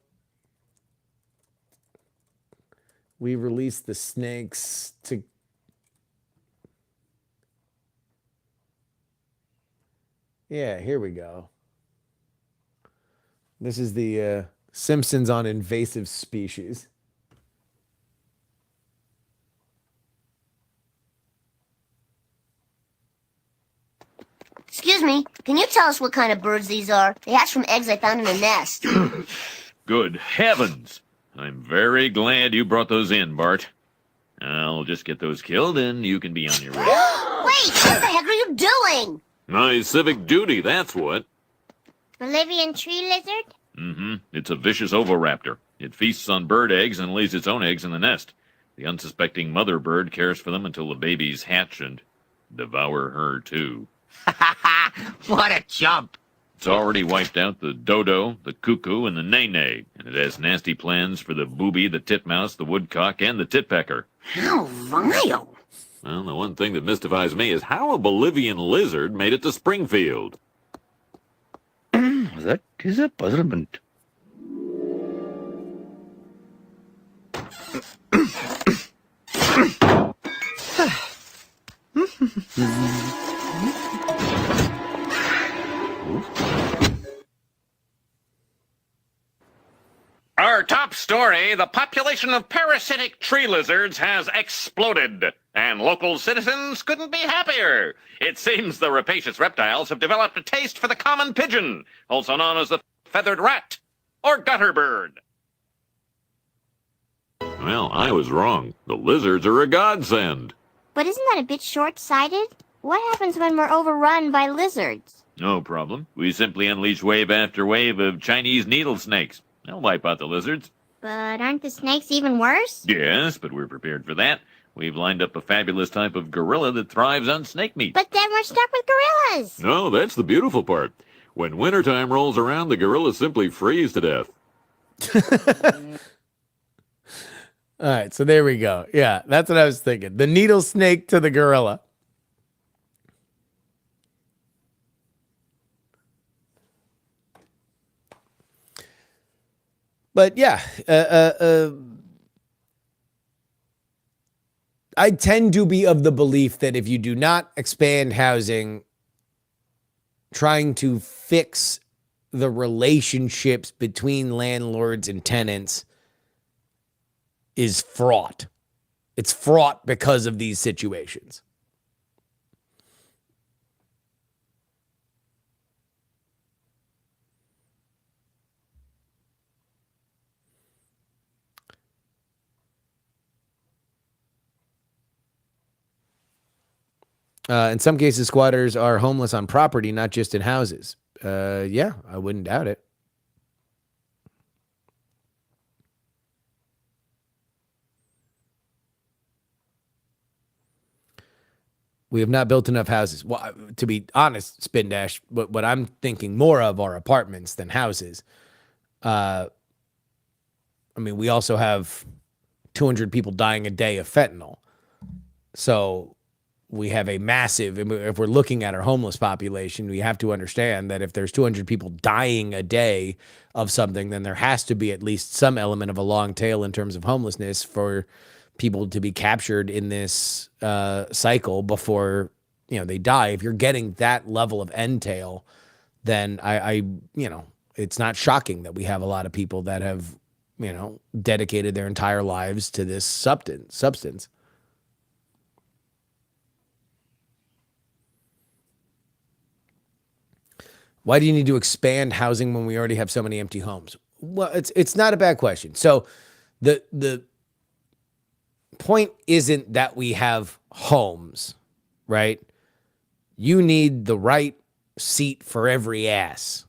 We released the snakes to. Yeah, here we go. This is the Simpsons on invasive species. Excuse me, can you tell us what kind of birds these are? They hatch from eggs I found in a nest. Good heavens! I'm very glad you brought those in, Bart. I'll just get those killed and you can be on your way. Wait, what the heck are you doing? My civic duty, that's what. Bolivian tree lizard? Mm-hmm. It's a vicious oviraptor. It feasts on bird eggs and lays its own eggs in the nest. The unsuspecting mother bird cares for them until the babies hatch and devour her, too. What a chump! It's already wiped out the dodo, the cuckoo, and the nene, and it has nasty plans for the booby, the titmouse, the woodcock, and the titpecker. How vile! Well, the one thing that mystifies me is how a Bolivian lizard made it to Springfield. That is a puzzlement. Our top story, the population of parasitic tree lizards has exploded, and local citizens couldn't be happier. It seems the rapacious reptiles have developed a taste for the common pigeon, also known as the feathered rat, or gutter bird. Well, I was wrong. The lizards are a godsend. But isn't that a bit short-sighted? What happens when we're overrun by lizards? No problem. We simply unleash wave after wave of Chinese needle snakes. They'll wipe out the lizards. But aren't the snakes even worse? Yes, but we're prepared for that. We've lined up a fabulous type of gorilla that thrives on snake meat. But then we're stuck with gorillas. No, that's the beautiful part. When wintertime rolls around, the gorillas simply freeze to death. All right, so there we go. Yeah, that's what I was thinking. The needle snake to the gorilla. But yeah, I tend to be of the belief that if you do not expand housing, trying to fix the relationships between landlords and tenants is fraught. It's fraught because of these situations. In some cases, squatters are homeless on property, not just in houses. Yeah, I wouldn't doubt it. We have not built enough houses. Well, to be honest, Spin Dash, what I'm thinking more of are apartments than houses. I mean, we also have 200 people dying a day of fentanyl. So we have a massive, if we're looking at our homeless population, we have to understand that if there's 200 people dying a day of something, then there has to be at least some element of a long tail in terms of homelessness for people to be captured in this cycle before, they die. If you're getting that level of end tail, then I it's not shocking that we have a lot of people that have, dedicated their entire lives to this substance. Why do you need to expand housing when we already have so many empty homes? Well, it's not a bad question. So the point isn't that we have homes, right? You need the right seat for every ass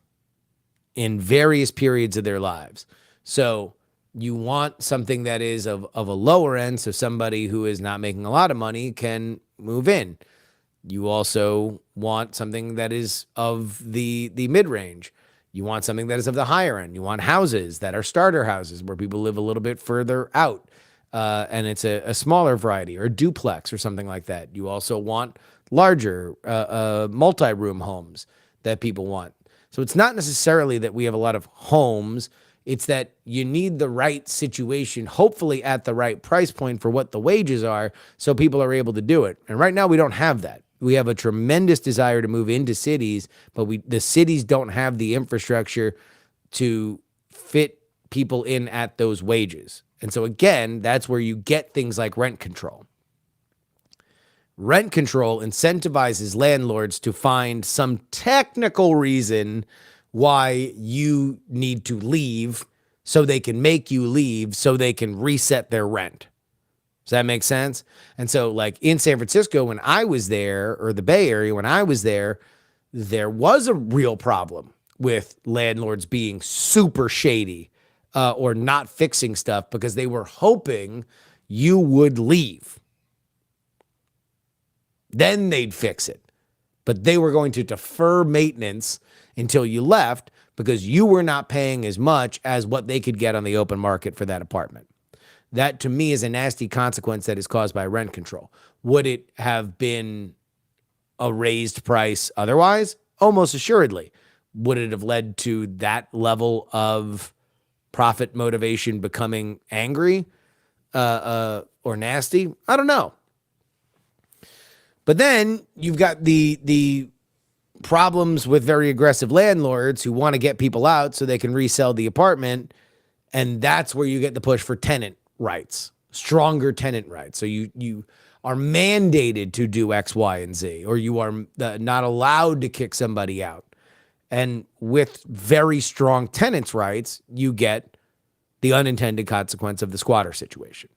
in various periods of their lives. So you want something that is of a lower end, so somebody who is not making a lot of money can move in. You also want something that is of the mid-range. You want something that is of the higher end. You want houses that are starter houses where people live a little bit further out, and it's a smaller variety, or a duplex or something like that. You also want larger multi-room homes that people want. So it's not necessarily that we have a lot of homes. It's that you need the right situation, hopefully at the right price point for what the wages are, so people are able to do it. And right now we don't have that. We have a tremendous desire to move into cities, but the cities don't have the infrastructure to fit people in at those wages. And so again, that's where you get things like rent control. Rent control incentivizes landlords to find some technical reason why you need to leave, so they can make you leave so they can reset their rent. Does that make sense? And so like in San Francisco, when I was there, or the Bay Area, when I was there was a real problem with landlords being super shady or not fixing stuff because they were hoping you would leave. Then they'd fix it. But they were going to defer maintenance until you left because you were not paying as much as what they could get on the open market for that apartment. That, to me, is a nasty consequence that is caused by rent control. Would it have been a raised price otherwise? Almost assuredly. Would it have led to that level of profit motivation becoming angry or nasty? I don't know. But then you've got the problems with very aggressive landlords who want to get people out so they can resell the apartment. And that's where you get the push for tenant rights, stronger tenant rights. So you are mandated to do X, Y, and Z, or you are not allowed to kick somebody out. And with very strong tenants' rights, you get the unintended consequence of the squatter situation.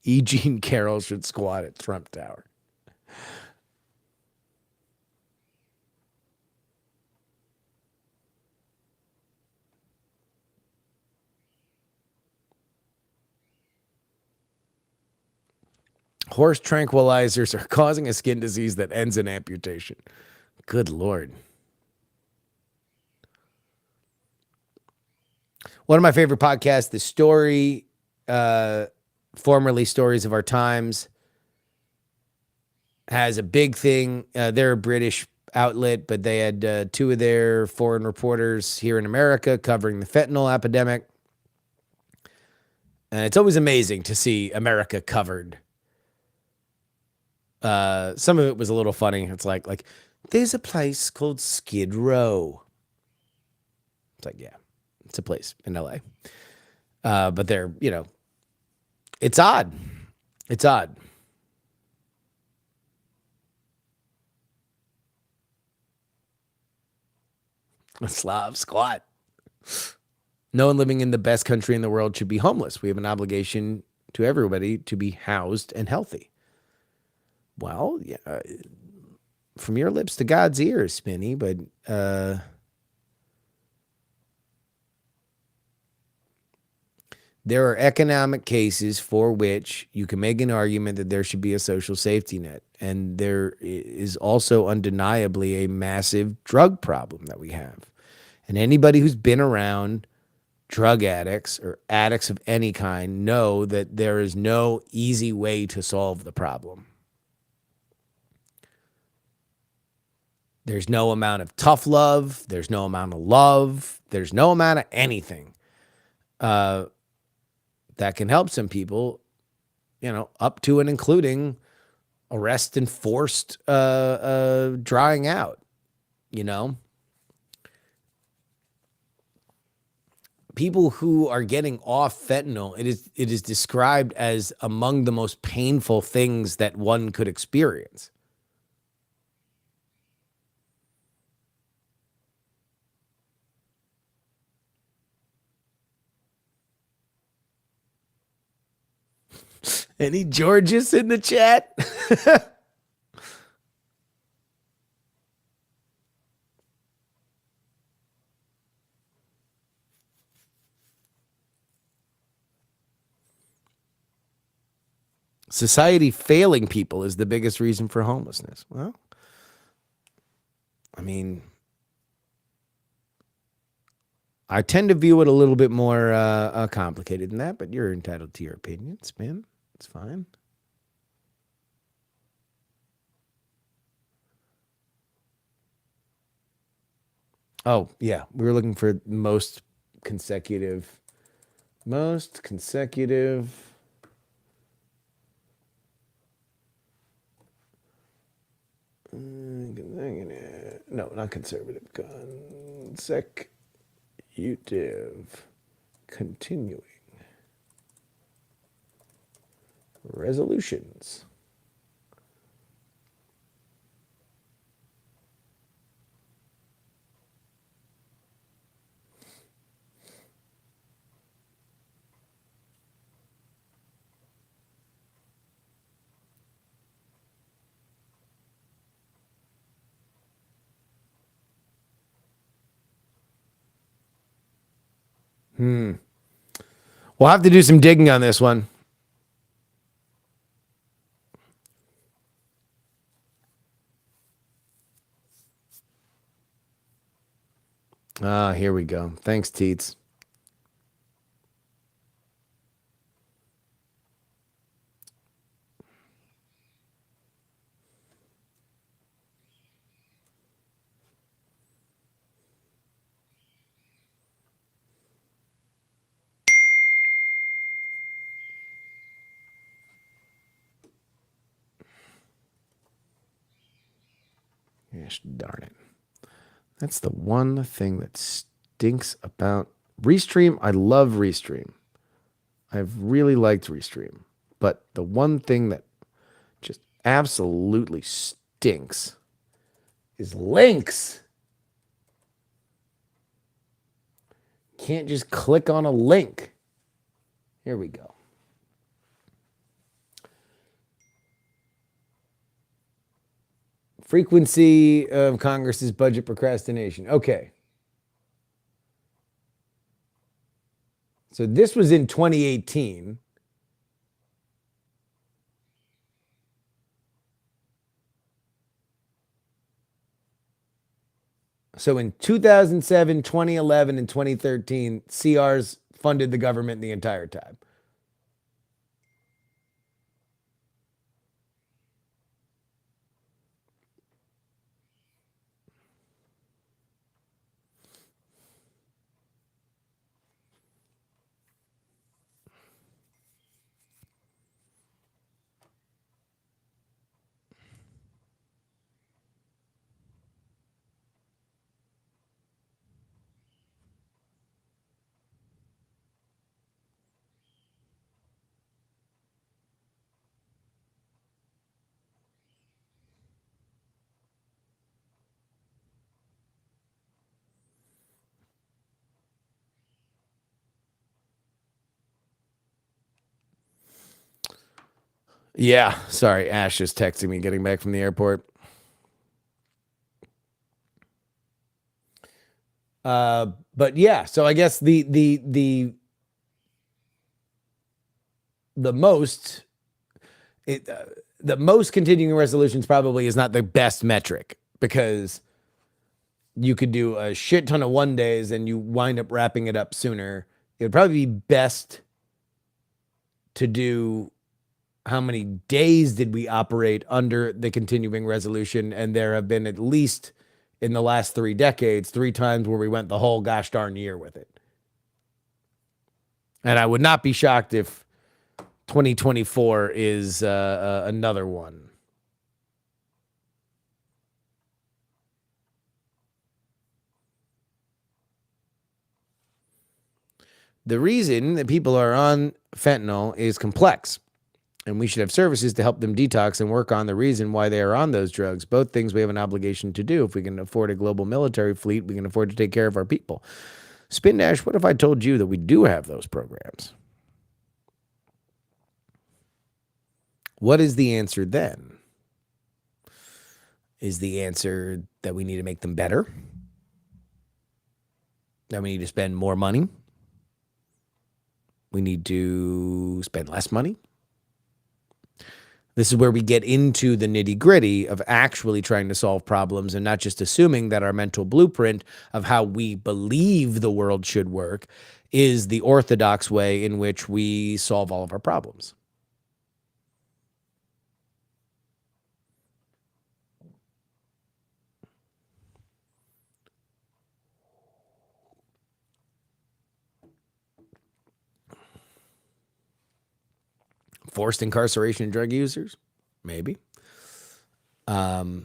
E. Jean Carroll should squat at Trump Tower. Horse tranquilizers are causing a skin disease that ends in amputation. Good Lord. One of my favorite podcasts, The Story, formerly Stories of Our Times, has a big thing. They're a British outlet, but they had two of their foreign reporters here in America covering the fentanyl epidemic. And it's always amazing to see America covered. Some of it was a little funny. It's like there's a place called Skid Row. It's like, yeah, it's a place in LA. But they're, it's odd. It's odd. A Slav squat. No one living in the best country in the world should be homeless. We have an obligation to everybody to be housed and healthy. Well, yeah, from your lips to God's ears, Spinny, but there are economic cases for which you can make an argument that there should be a social safety net. And there is also undeniably a massive drug problem that we have. And anybody who's been around drug addicts or addicts of any kind know that there is no easy way to solve the problem. There's no amount of tough love. There's no amount of love. There's no amount of anything that can help some people, up to and including arrest and forced drying out, People who are getting off fentanyl, it is described as among the most painful things that one could experience. Any Georges in the chat? Society failing people is the biggest reason for homelessness. Well, I mean, I tend to view it a little bit more complicated than that, but you're entitled to your opinion, Spin. It's fine. Oh, yeah. We were looking for most consecutive. Most consecutive. No, not conservative. Consecutive. Continuing. Resolutions. We'll have to do some digging on this one. Here we go. Thanks, Teets. Gosh darn it. That's the one thing that stinks about Restream. I love Restream. I've really liked Restream. But the one thing that just absolutely stinks is links. Can't just click on a link. Here we go. Frequency of Congress's budget procrastination. Okay. So this was in 2018. So in 2007, 2011, and 2013, CRs funded the government the entire time. Yeah, sorry. Ash is texting me getting back from the airport. But yeah, so I guess the most the most continuing resolutions probably is not the best metric, because you could do a shit ton of 1 days and you wind up wrapping it up sooner. It would probably be best to do how many days did we operate under the continuing resolution, and there have been at least in the last 3 decades 3 times where we went the whole gosh darn year with it. And I would not be shocked if 2024 is another one. The reason that people are on fentanyl is complex, and we should have services to help them detox and work on the reason why they are on those drugs. Both things we have an obligation to do. If we can afford a global military fleet, we can afford to take care of our people. Spin Dash, what if I told you that we do have those programs? What is the answer then? Is the answer that we need to make them better? That we need to spend more money? We need to spend less money? This is where we get into the nitty gritty of actually trying to solve problems and not just assuming that our mental blueprint of how we believe the world should work is the orthodox way in which we solve all of our problems. Forced incarceration of drug users? Maybe. There's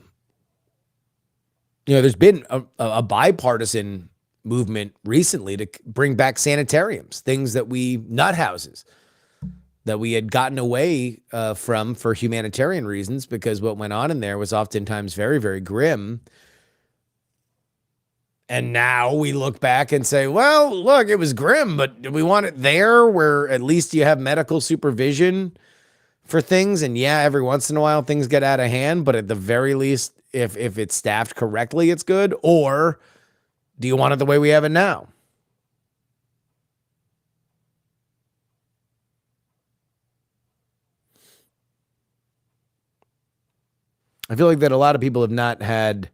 been a bipartisan movement recently to bring back sanitariums, things that nut houses that we had gotten away from for humanitarian reasons, because what went on in there was oftentimes very, very grim. And now we look back and say, well, look, it was grim, but do we want it there where at least you have medical supervision for things? And yeah, every once in a while things get out of hand, but at the very least, if it's staffed correctly, it's good. Or do you want it the way we have it now? I feel like that a lot of people have not had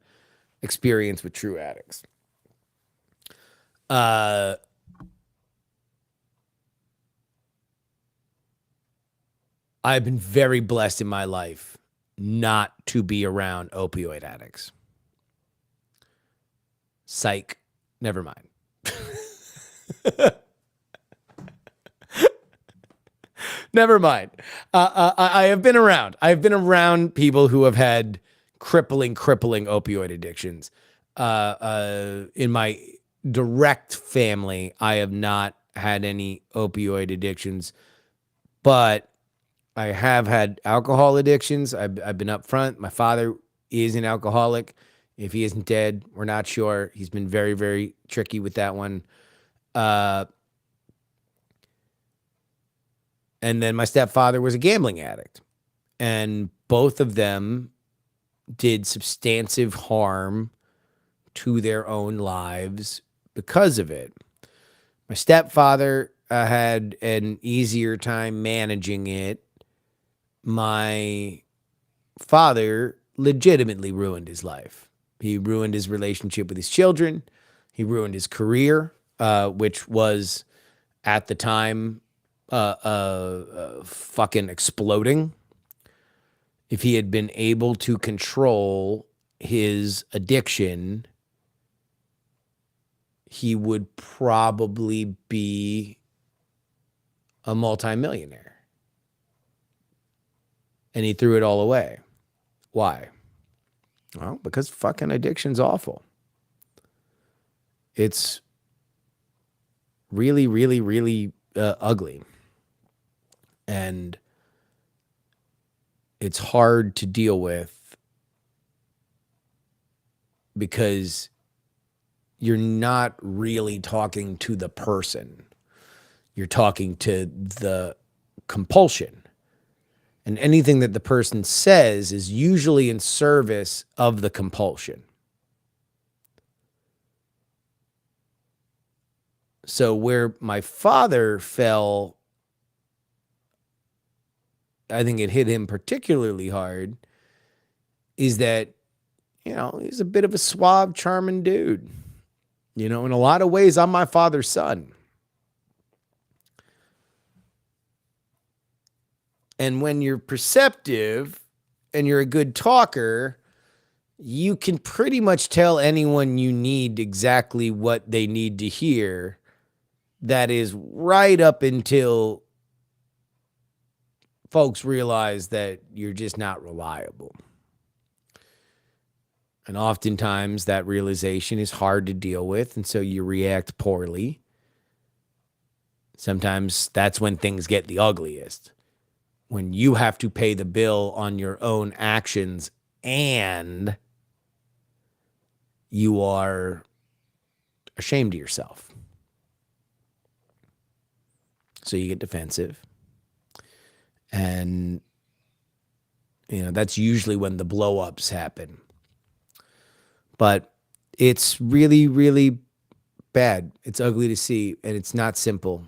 experience with true addicts. I've been very blessed in my life not to be around opioid addicts. Psych. Never mind. Never mind. I have been around. I've been around people who have had crippling opioid addictions. In my direct family, I have not had any opioid addictions, but I have had alcohol addictions. I've been upfront. My father is an alcoholic. If he isn't dead, we're not sure. He's been very, very tricky with that one. And then my stepfather was a gambling addict. And both of them did substantive harm to their own lives because of it. My stepfather had an easier time managing it. My father legitimately ruined his life. He ruined his relationship with his children. He ruined his career, which was at the time fucking exploding. If he had been able to control his addiction, he would probably be a multimillionaire. And he threw it all away. Why? Well, because fucking addiction's awful. It's really, really, really ugly. And it's hard to deal with because you're not really talking to the person. You're talking to the compulsion. And anything that the person says is usually in service of the compulsion. So where my father fell, I think it hit him particularly hard, is that, he's a bit of a suave, charming dude. In a lot of ways, I'm my father's son. And when you're perceptive and you're a good talker, you can pretty much tell anyone you need exactly what they need to hear. That is right up until folks realize that you're just not reliable. And oftentimes that realization is hard to deal with, and so you react poorly. Sometimes that's when things get the ugliest. When you have to pay the bill on your own actions and you are ashamed of yourself. So you get defensive. And, that's usually when the blow-ups happen. But it's really, really bad. It's ugly to see, and it's not simple.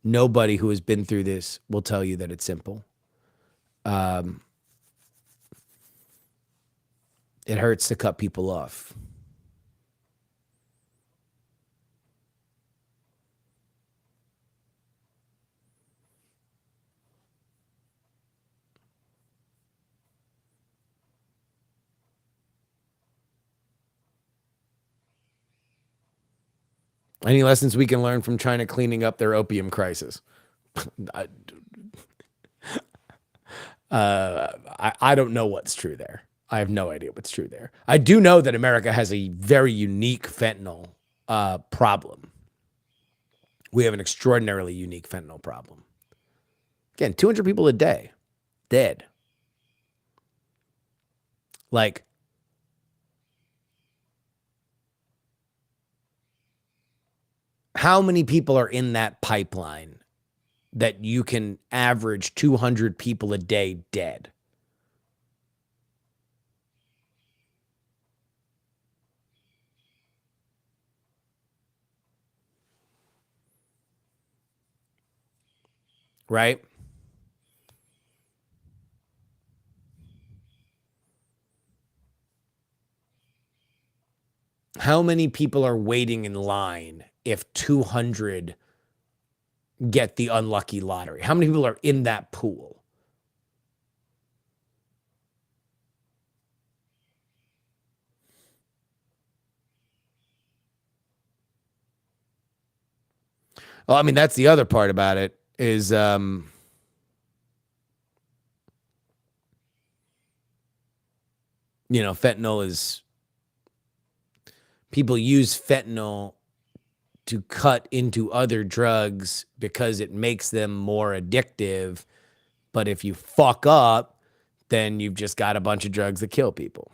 Nobody who has been through this will tell you that it's simple. It hurts to cut people off. Any lessons we can learn from China cleaning up their opium crisis? I don't know what's true there. I have no idea what's true there. I do know that America has a very unique fentanyl problem. We have an extraordinarily unique fentanyl problem. Again, 200 people a day dead. Like, how many people are in that pipeline that you can average 200 people a day dead? Right? How many people are waiting in line if 200 get the unlucky lottery? How many people are in that pool? Well, I mean, that's the other part about it is, fentanyl is, people use fentanyl to cut into other drugs because it makes them more addictive. But if you fuck up, then you've just got a bunch of drugs that kill people.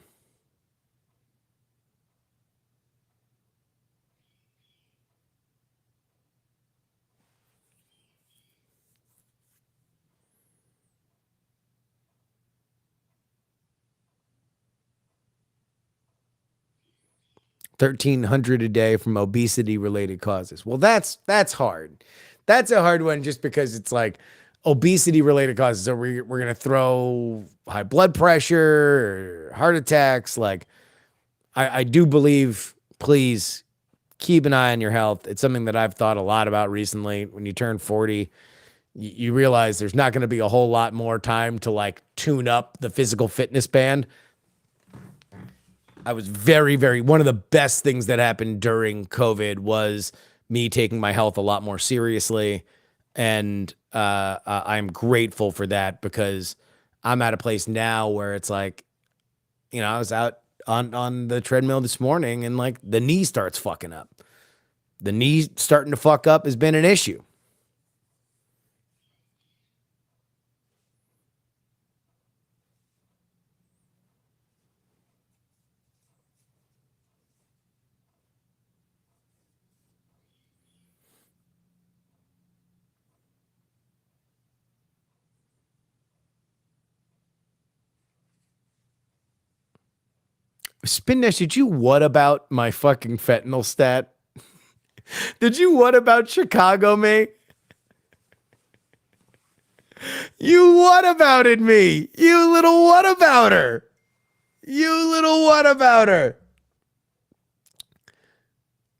$1,300 a day from obesity-related causes. Well, that's hard. That's a hard one just because it's like obesity-related causes. So we're going to throw high blood pressure or heart attacks. Like, I do believe, please keep an eye on your health. It's something that I've thought a lot about recently. When you turn 40, you realize there's not going to be a whole lot more time to like tune up the physical fitness band. I was very, very, one of the best things that happened during COVID was me taking my health a lot more seriously. And I'm grateful for that because I'm at a place now where it's like, I was out on the treadmill this morning and like the knee starts fucking up. The knee starting to fuck up has been an issue. Spin Dash, did you what about my fucking fentanyl stat? Did you what about Chicago, mate? You what abouted me? You little what abouter. You little what abouter.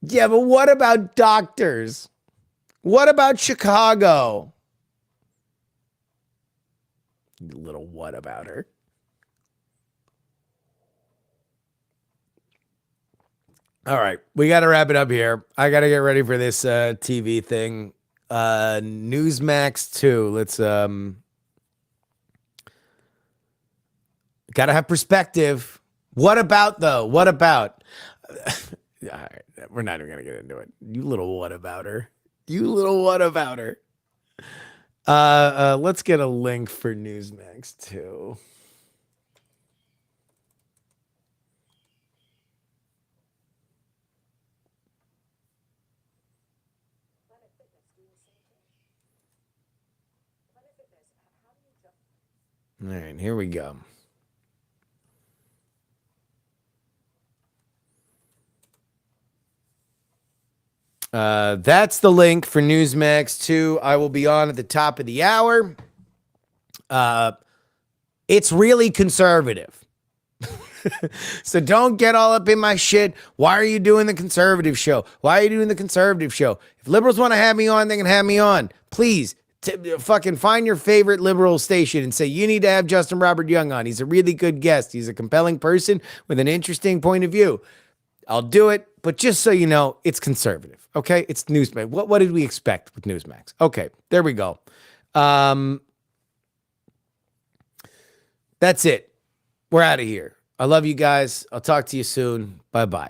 Yeah, but what about doctors? What about Chicago? You little what abouter. All right, we got to wrap it up here. I got to get ready for this TV thing. Newsmax 2. Let's got to have perspective. What about though? What about? All right, we're not even going to get into it. You little whatabouter. You little whatabouter. Let's get a link for Newsmax 2. All right, here we go. That's the link for Newsmax 2. I will be on at the top of the hour. It's really conservative. So don't get all up in my shit. Why are you doing the conservative show? Why are you doing the conservative show? If liberals want to have me on, they can have me on. Please, fucking find your favorite liberal station and say, you need to have Justin Robert Young on. He's a really good guest. He's a compelling person with an interesting point of view. I'll do it, but just so you know, it's conservative, okay? It's Newsmax. What did we expect with Newsmax? Okay, there we go. That's it. We're out of here. I love you guys. I'll talk to you soon. Bye-bye.